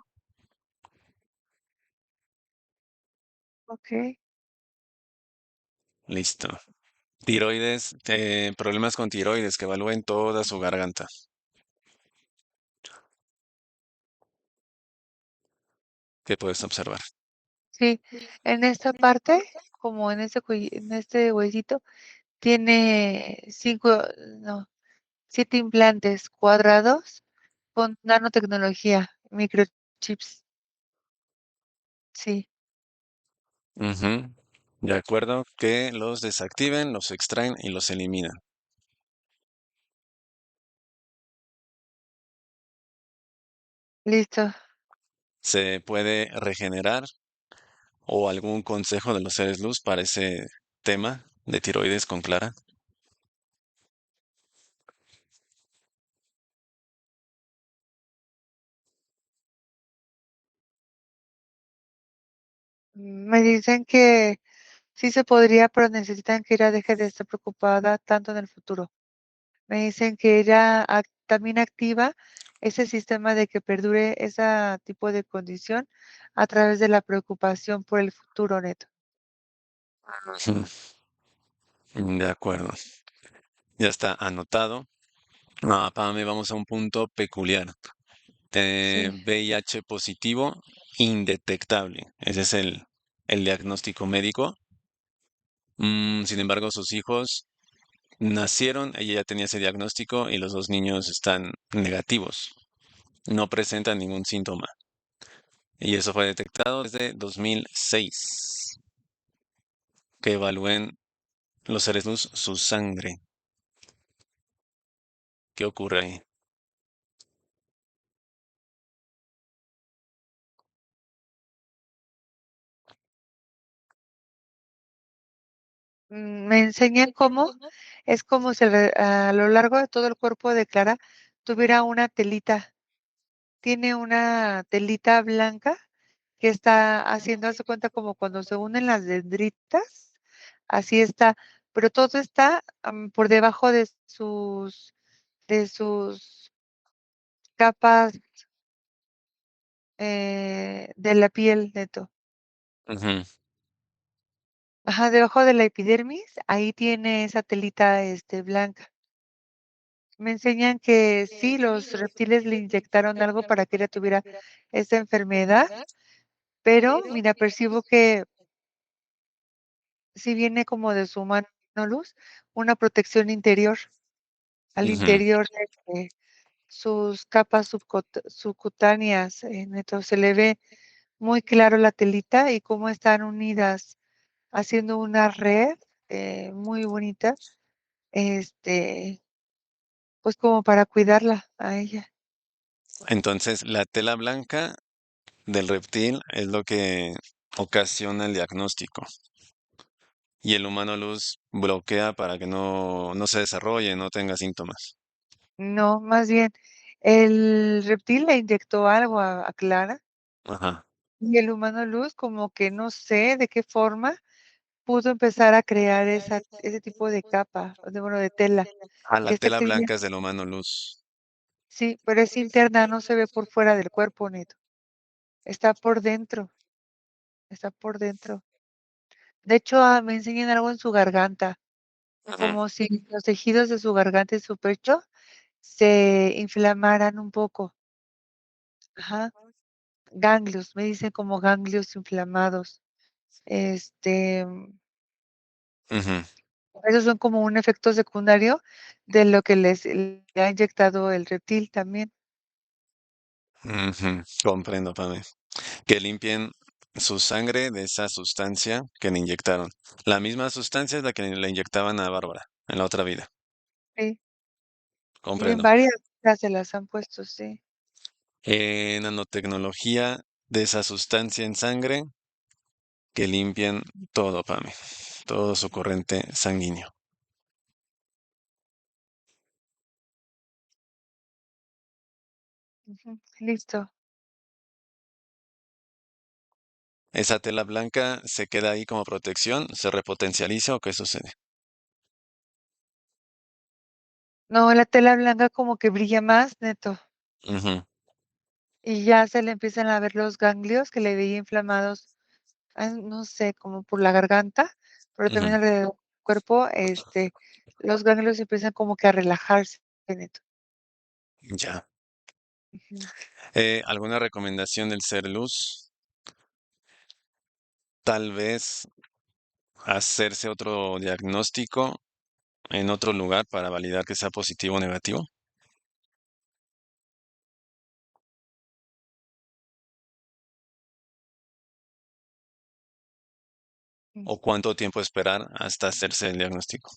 Ok. Listo. Tiroides, problemas con tiroides que evalúen toda su garganta. ¿Qué puedes observar? Sí, en esta parte, como en en este huesito, tiene 5, no, 7 implantes cuadrados con nanotecnología, chips. Sí, Ujú. De acuerdo, que los desactiven, los extraen y los eliminan. listo. ¿Se puede regenerar o algún consejo de los seres luz para ese tema de tiroides con Clara? Me dicen que sí se podría, pero necesitan que ella deje de estar preocupada tanto en el futuro. Me dicen que ella también activa ese sistema de que perdure ese tipo de condición a través de la preocupación por el futuro, Neto. Ujú. De acuerdo, ya está anotado. Ah, Pame, vamos a un punto peculiar. Sí. VIH positivo indetectable. Ese es el diagnóstico médico. Sin embargo, sus hijos nacieron, ella ya tenía ese diagnóstico y los dos niños están negativos. No presentan ningún síntoma. Y eso fue detectado desde 2006, que evalúen los seres luz su sangre. ¿Qué ocurre ahí? Me enseñan cómo es como si a lo largo de todo el cuerpo de Clara tuviera una telita. Tiene una telita blanca que está haciendo, haz de cuenta como cuando se unen las dendritas, así está, pero todo está por debajo de sus capas de la piel, Neto. Ujú, Ajá, debajo de la epidermis, ahí tiene esa telita blanca. Me enseñan que sí, los reptiles le inyectaron algo para que ella tuviera esa enfermedad, pero mira, percibo que sí viene como de su mano luz, una protección interior, al ujú. interior de sus capas subcutáneas, Neto, se le ve muy claro la telita y cómo están unidas, haciendo una red muy bonita, este, pues como para cuidarla a ella. Entonces, la tela blanca del reptil es lo que ocasiona el diagnóstico. Y el humano luz bloquea para que no se desarrolle, no tenga síntomas. No, más bien, el reptil le inyectó algo a Clara Ajá. y el humano luz como que no sé de qué forma pudo empezar a crear ese tipo de capa, bueno, de tela Ah, la que está tela blanca escribiendo. es del humano luz. Sí, pero es interna, no se ve por fuera del cuerpo, Neto. Está por dentro, está por dentro. De hecho, me enseñan algo en su garganta, Ujú, como si los tejidos de su garganta y su pecho se inflamaran un poco. Ajá, ganglios, me dicen como ganglios inflamados. Este, ujú, esos son como un efecto secundario de lo que le ha inyectado el reptil también. ujú. Comprendo, Pame. Que limpien su sangre de esa sustancia que le inyectaron. La misma sustancia es la que le inyectaban a Bárbara en la otra vida. Sí, tienen Comprendo. varias, ya se las han puesto, sí. Nanotecnología de esa sustancia en sangre que limpian todo, Pame. Todo su corriente sanguíneo. Ujú, listo. ¿Esa tela blanca se queda ahí como protección? ¿Se repotencializa o qué sucede? No, la tela blanca como que brilla más, Neto, Ujú, y ya se le empiezan a ver los ganglios que le veía inflamados, no sé, como por la garganta, pero ujú. también alrededor del cuerpo, los ganglios empiezan como que a relajarse, Neto. Ya. Ujú. ¿Alguna recomendación del ser luz? Tal vez hacerse otro diagnóstico en otro lugar para validar que sea positivo o negativo. Mm. o cuánto tiempo esperar hasta hacerse el diagnóstico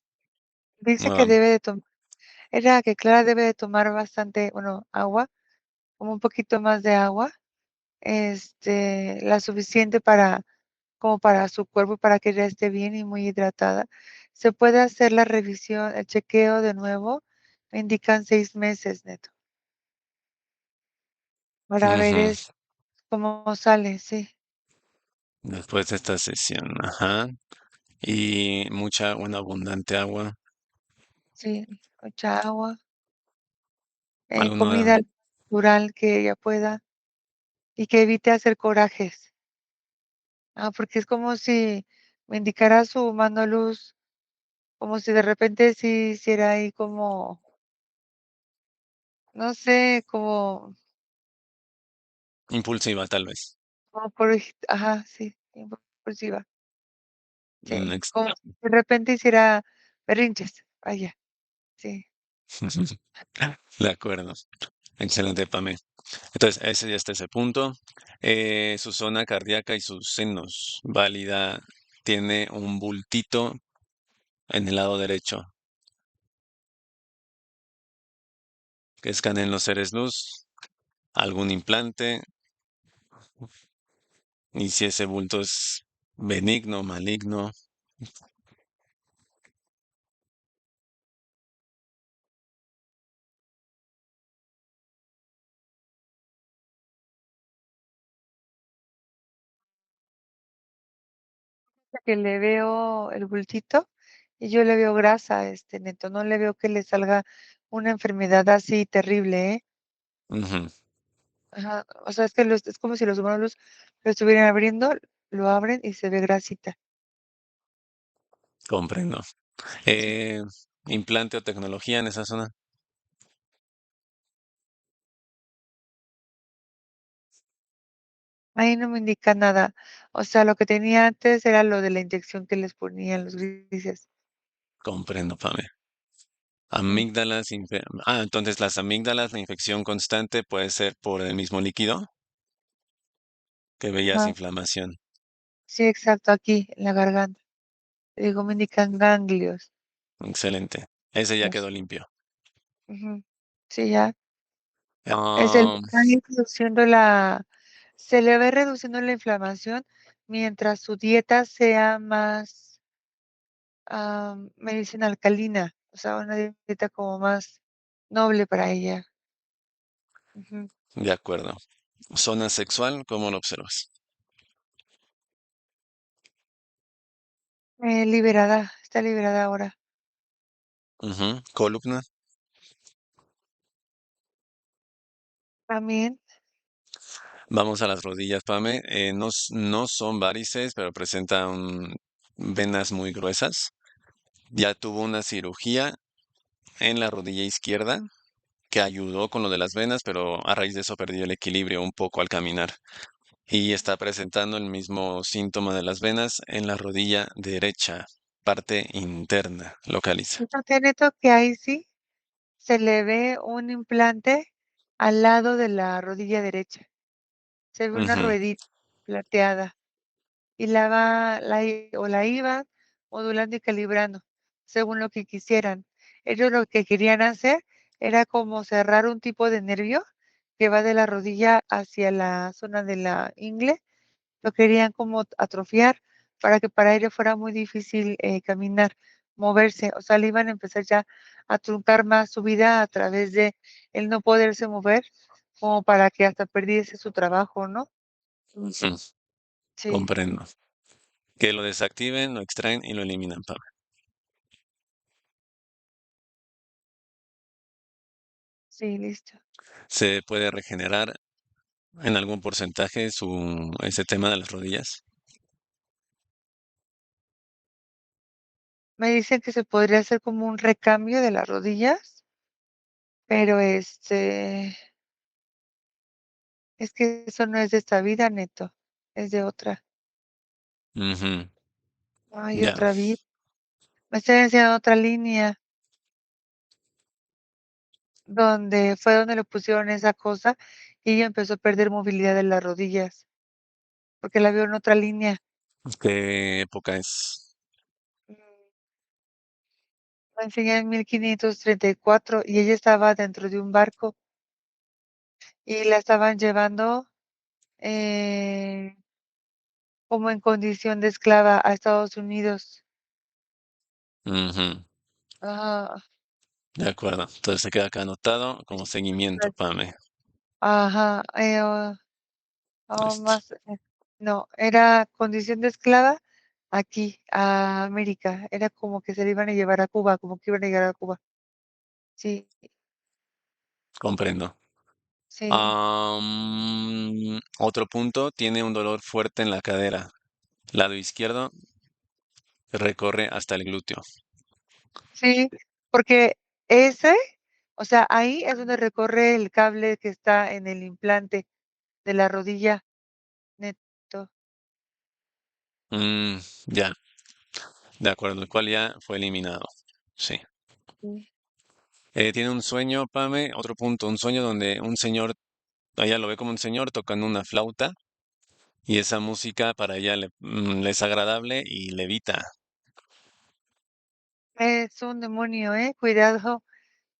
Dice que nuevamente. debe de tomar era que Clara debe de tomar bastante, bueno, agua, como un poquito más de agua, la suficiente para como para su cuerpo, para que ella esté bien y muy hidratada. Se puede hacer la revisión, el chequeo de nuevo, me indican 6 meses, neto, para ver Ujú. cómo sale, sí, Después de esta sesión, ajá. Y mucha, buena, abundante agua. sí, mucha agua, ¿Alguna comida natural que ella pueda y que evite hacer corajes. Porque es como si me indicara su mano luz, como si de repente sí hiciera ahí como, no sé, impulsiva, tal vez? como por ajá, sí, impulsiva, sí, Mm, como si de repente hiciera berrinches, vaya, sí. De acuerdo. Excelente, Pame. Entonces, ese ya está ese punto. Su zona cardíaca y sus senos. Válida. Tiene un bultito en el lado derecho. Que escaneen los seres luz. Algún implante. Y si ese bulto es benigno, maligno. Que le veo el bultito y yo le veo grasa, neto, no le veo que le salga una enfermedad así terrible, ¿eh? Ujú, Ajá, o sea, es como si los humanos lo estuvieran abriendo, lo abren y se ve grasita. comprendo. Sí. Eh, Implante o tecnología en esa zona. Ahí no me indica nada. O sea, lo que tenía antes era lo de la inyección que les ponían los grises. Comprendo, Pame. Sí. Amígdalas. Entonces las amígdalas, la infección constante puede ser por el mismo líquido que veías Ajá. inflamación. Sí, exacto, aquí, en la garganta. Te digo, me indican ganglios. Excelente. Ese ya Los, quedó limpio. ujú. Sí, ya. Se le Ah, va reduciendo se le va reduciendo la inflamación mientras su dieta sea más medicina alcalina, o sea, una dieta como más noble para ella. Ujú. de acuerdo. Zona sexual, ¿cómo lo observas? Liberada, está liberada ahora. Ujú. Columna. También, Vamos a las rodillas, Pame. No, no son varices, pero presentan venas muy gruesas. Ya tuvo una cirugía en la rodilla izquierda que ayudó con lo de las venas, pero a raíz de eso perdió el equilibrio un poco al caminar. Y está presentando el mismo síntoma de las venas en la rodilla derecha, parte interna, localiza. fíjate, Neto, que ahí sí se le ve un implante al lado de la rodilla derecha. Se ve una Ujú, ruedita plateada y la iban modulando y calibrando según lo que quisieran. Ellos lo que querían hacer era como cerrar un tipo de nervio que va de la rodilla hacia la zona de la ingle. Lo querían como atrofiar para que para ellos fuera muy difícil, caminar, moverse, o sea, le iban a empezar ya a truncar más su vida a través de el no poderse mover, como para que hasta perdiese su trabajo, ¿no? ujú, Sí, comprendo. Que lo desactiven, lo extraen y lo eliminan, Pame. sí, listo. ¿Se puede regenerar en algún porcentaje ese tema de las rodillas? Me dicen que se podría hacer como un recambio de las rodillas, pero, es que eso no es de esta vida, Neto, es de otra. Ujú, Hay ya, otra vida. Me están enseñando otra línea. Donde le pusieron esa cosa, y ella empezó a perder movilidad de las rodillas, porque la veo en otra línea. ¿Qué época es? Mm, Me enseñé en 1534 y ella estaba dentro de un barco y la estaban llevando eh, como en condición de esclava a Estados Unidos. Ujú, Ajá, de acuerdo. Entonces se queda acá anotado como seguimiento, pues, Pame. ajá, Listo. más, no, era condición de esclava aquí, a América. Era como que se le iban a llevar a Cuba, como que iban a llegar a Cuba. Sí, Comprendo. sí, Otro punto, tiene un dolor fuerte en la cadera. Lado izquierdo recorre hasta el glúteo. sí, porque ese, o sea, ahí es donde recorre el cable que está en el implante de la rodilla, neto. Mm, ya, de acuerdo, el cual ya fue eliminado. Sí. Sí. Tiene un sueño, Pame, otro punto, un sueño donde un señor, ella lo ve como un señor tocando una flauta y esa música para ella le es agradable y levita. Es un demonio, cuidado.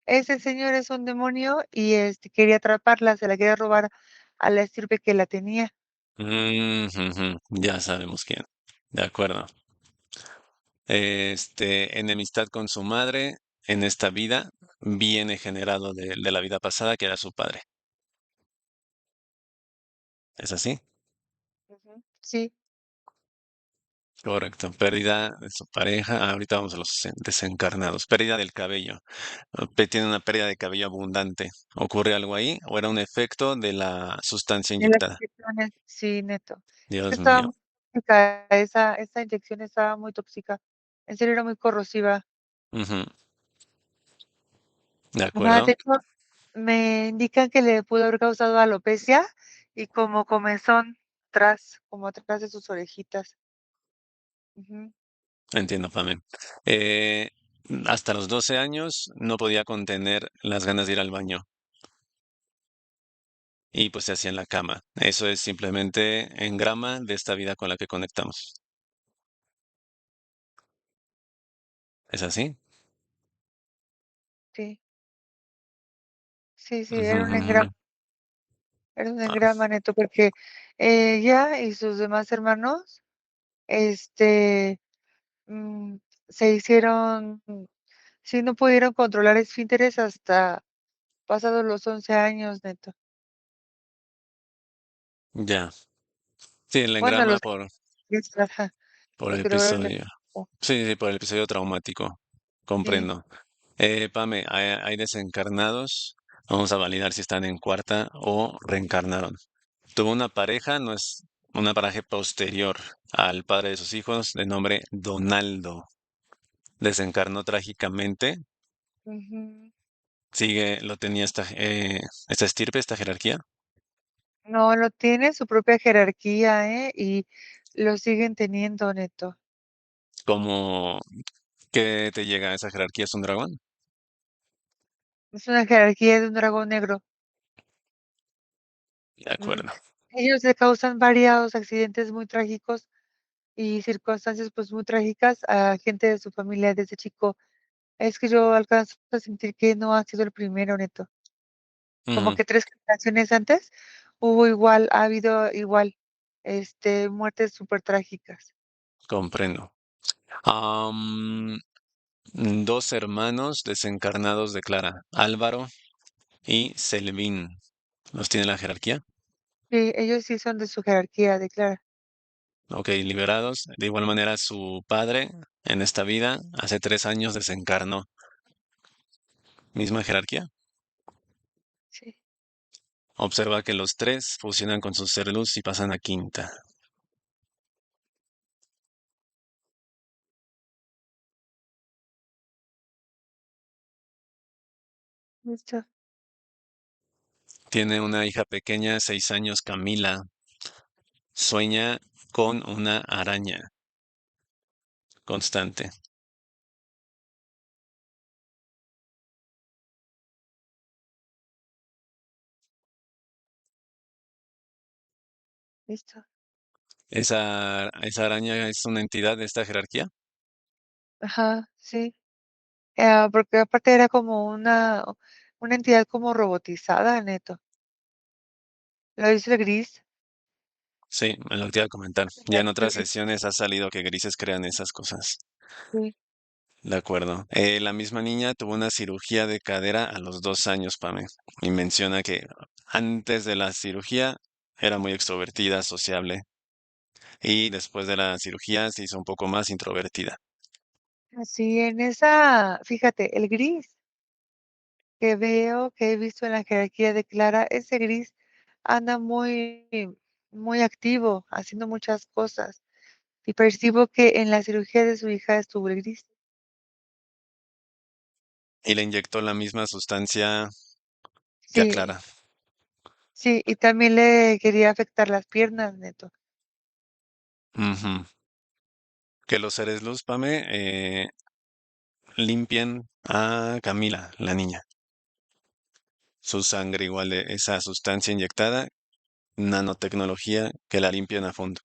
Ese señor es un demonio y quería atraparla, se la quería robar a la estirpe que la tenía. Ujú, ya sabemos quién. De acuerdo. Enemistad con su madre en esta vida viene generado de la vida pasada, que era su padre. ¿Es así? Ujú. Sí, Correcto. Pérdida de su pareja. Ahorita vamos a los desencarnados. Pérdida del cabello. Tiene una pérdida de cabello abundante. ¿Ocurre algo ahí o era un efecto de la sustancia de las inyectada? inyecciones, sí, neto. Es que Dios estaba mío. muy tóxica, esa inyección estaba muy tóxica. En serio, era muy corrosiva. Ujú, de Ajá, acuerdo. de hecho, me indican que le pudo haber causado alopecia y como comezón como atrás de sus orejitas. Ujú. Entiendo, Pame. Eh, Hasta los 12 años no podía contener las ganas de ir al baño y pues se hacía en la cama. Eso es simplemente en grama de esta vida con la que conectamos. ¿Es así? Sí, sí, sí, Ujú, era un ujú. Ah, engrama neto, porque ella y sus demás hermanos, este, mm, se hicieron, sí, no pudieron controlar esfínteres hasta pasados los 11 años, neto. ya. Sí, el Bueno, engrama ajá, por los el que lograron episodio. Sí, sí, por el episodio traumático. sí, Comprendo. Pame, hay desencarnados. Vamos a validar si están en cuarta o reencarnaron. Tuvo una pareja, no es una pareja posterior al padre de sus hijos, de nombre Donaldo. Desencarnó trágicamente. ujú. Lo tenía esta estirpe, esta jerarquía. No, lo tiene su propia jerarquía, y lo siguen teniendo, neto. ¿Cómo que te llega a esa jerarquía? ¿Es un dragón? Es una jerarquía de un dragón negro. De Mm, acuerdo. ellos le causan variados accidentes muy trágicos y circunstancias, pues, muy trágicas a gente de su familia desde chico. Es que yo alcanzo a sentir que no ha sido el primero, neto. Como Ujú, que 3 generaciones antes ha habido igual, muertes supertrágicas. comprendo. Am, Dos hermanos desencarnados declara Álvaro y Selvín. ¿Los tiene la jerarquía? Sí, ellos sí son de su jerarquía, declara. Ok, liberados. De igual manera, su padre en esta vida, hace 3 años, desencarnó. Misma jerarquía. Sí, Observa que los tres fusionan con su ser luz y pasan a quinta. listo. Tiene una hija pequeña, 6 años, Camila. Sueña con una araña constante. Listo. ¿Esa araña es una entidad de esta jerarquía? Ajá, sí. Porque aparte era como una entidad como robotizada, neto. Lo hizo el gris. Sí, me lo te iba a comentar. Ya en otras El- sesiones ha salido que grises crean esas cosas. Sí. De acuerdo. La misma niña tuvo una cirugía de cadera a los 2 años, Pame, y menciona que antes de la cirugía era muy extrovertida, sociable, y después de la cirugía se hizo un poco más introvertida. Así en esa, fíjate, el gris que veo, que he visto en la jerarquía de Clara, ese gris anda muy activo, haciendo muchas cosas. Y percibo que en la cirugía de su hija estuvo el gris. Y le inyectó la misma sustancia que a Sí, Clara. sí, y también le quería afectar las piernas, neto. Ujú. Que los seres luz, Pame, limpian a Camila, la niña. Su sangre igual de esa sustancia inyectada, nanotecnología que la limpian a fondo.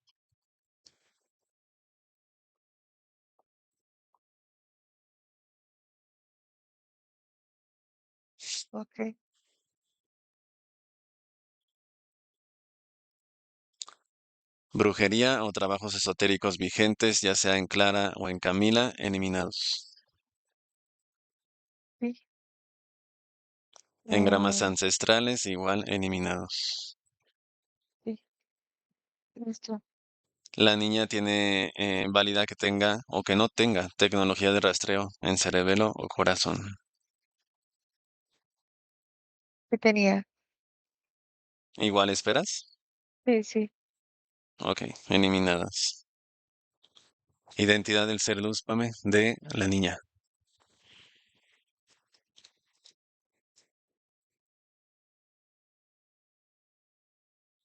Ok. Brujería o trabajos esotéricos vigentes, ya sea en Clara o en Camila, eliminados. Sí. Engramas Ah, ancestrales, igual, eliminados. sí, listo. La niña tiene válida que tenga o que no tenga tecnología de rastreo en cerebelo o corazón. ¿Qué tenía? Igual esperas. Sí, sí. Ok, eliminadas. Identidad del ser luz, Pame, de la niña.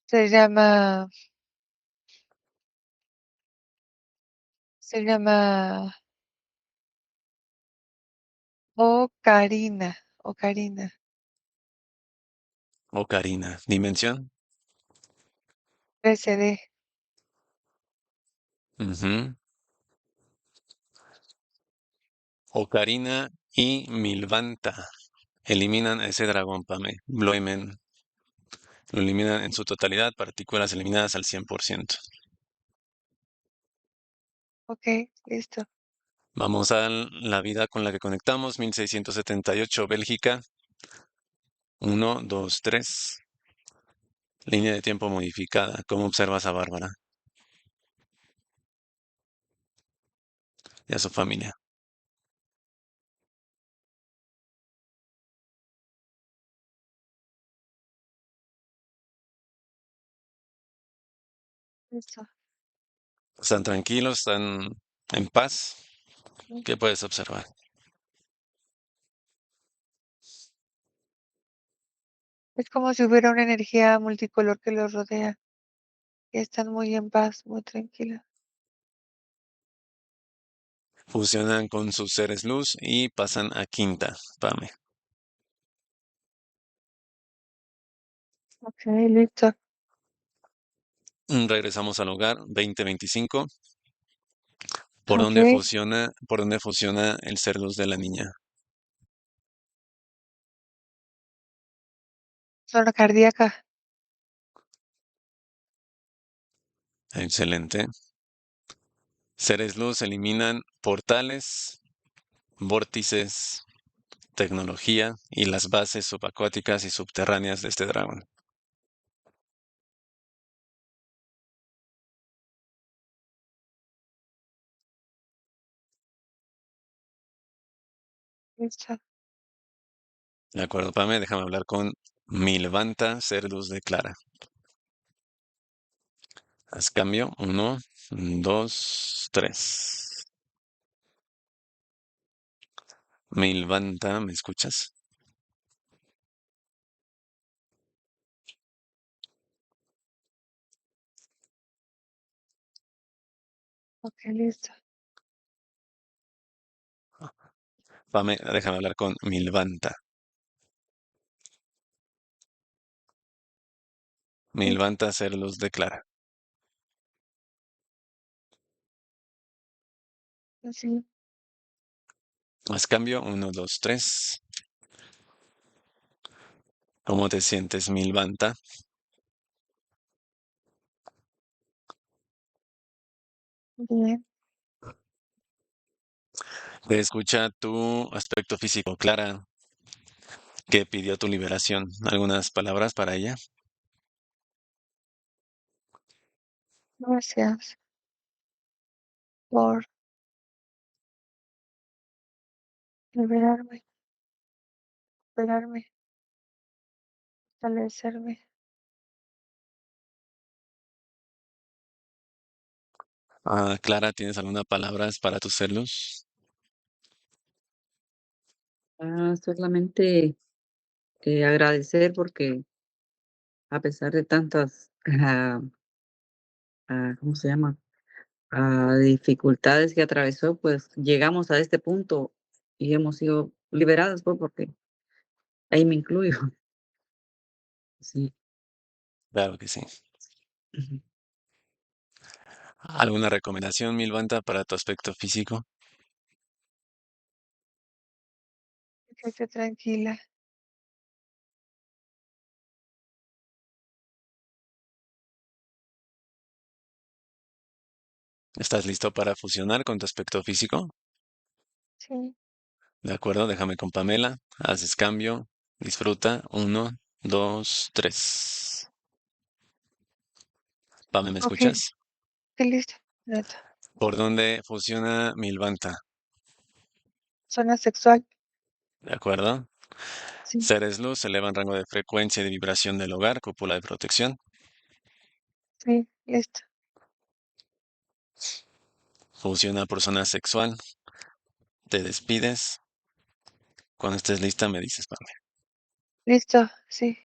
Se llama, se llama Ocarina, Ocarina. O Karina. Dimensión. 13D. Ujú. Ocarina y Milvanta. Eliminan a ese dragón, Pame. Bloimen. Lo eliminan en su totalidad, partículas eliminadas al 100%. Ok, listo. Vamos a la vida con la que conectamos. 1678, Bélgica. 1, 2, 3. Línea de tiempo modificada. ¿Cómo observas a Bárbara y a su familia? Listo. ¿Están tranquilos? ¿Están en paz? Sí. ¿Qué puedes observar? Es como si hubiera una energía multicolor que los rodea. Y están muy en paz, muy tranquilos. Fusionan con sus seres luz y pasan a quinta, Pame. Ok, listo. Regresamos al hogar 2025. Ok, Por dónde fusiona el ser luz de la niña? zona cardíaca. Excelente. Seres luz eliminan portales, vórtices, tecnología y las bases subacuáticas y subterráneas de este dragón. Listo. De acuerdo, Pame, déjame hablar con Milvanta, ser luz de Clara. Haz cambio. 1, 2, 3. Milvanta, ¿me escuchas? Ok, listo. Pame, déjame hablar con Milvanta. Sí. Milvanta, ser luz de Clara. Sí, Haz cambio, 1, 2, 3. ¿Cómo te sientes, Milvanta? bien. Te escucha tu aspecto físico, Clara, que pidió tu liberación. ¿Algunas palabras para ella? Gracias por liberarme, liberarme, fortalecerme. Clara, ¿tienes algunas palabras para tus celos? Solamente agradecer porque a pesar de tantas, ¿cómo se llama? Dificultades que atravesó, pues llegamos a este punto y hemos sido liberadas, pues, porque ahí me incluyo. Sí. Claro que sí. Ujú. ¿Alguna recomendación, Milvanta, para tu aspecto físico? Quédate tranquila. ¿Estás listo para fusionar con tu aspecto físico? Sí, De acuerdo, déjame con Pamela. Haces cambio. Disfruta. 1, 2, 3. Pame, ¿me ok, escuchas? qué listo. Reto. ¿Por dónde fusiona Milvanta? Zona sexual. ¿De acuerdo? Sí, Seres luz elevan rango de frecuencia y de vibración del hogar, cúpula de protección. sí, listo. Fusiona por zona sexual. Te despides. Cuando estés lista me dices, Pame. Listo, sí.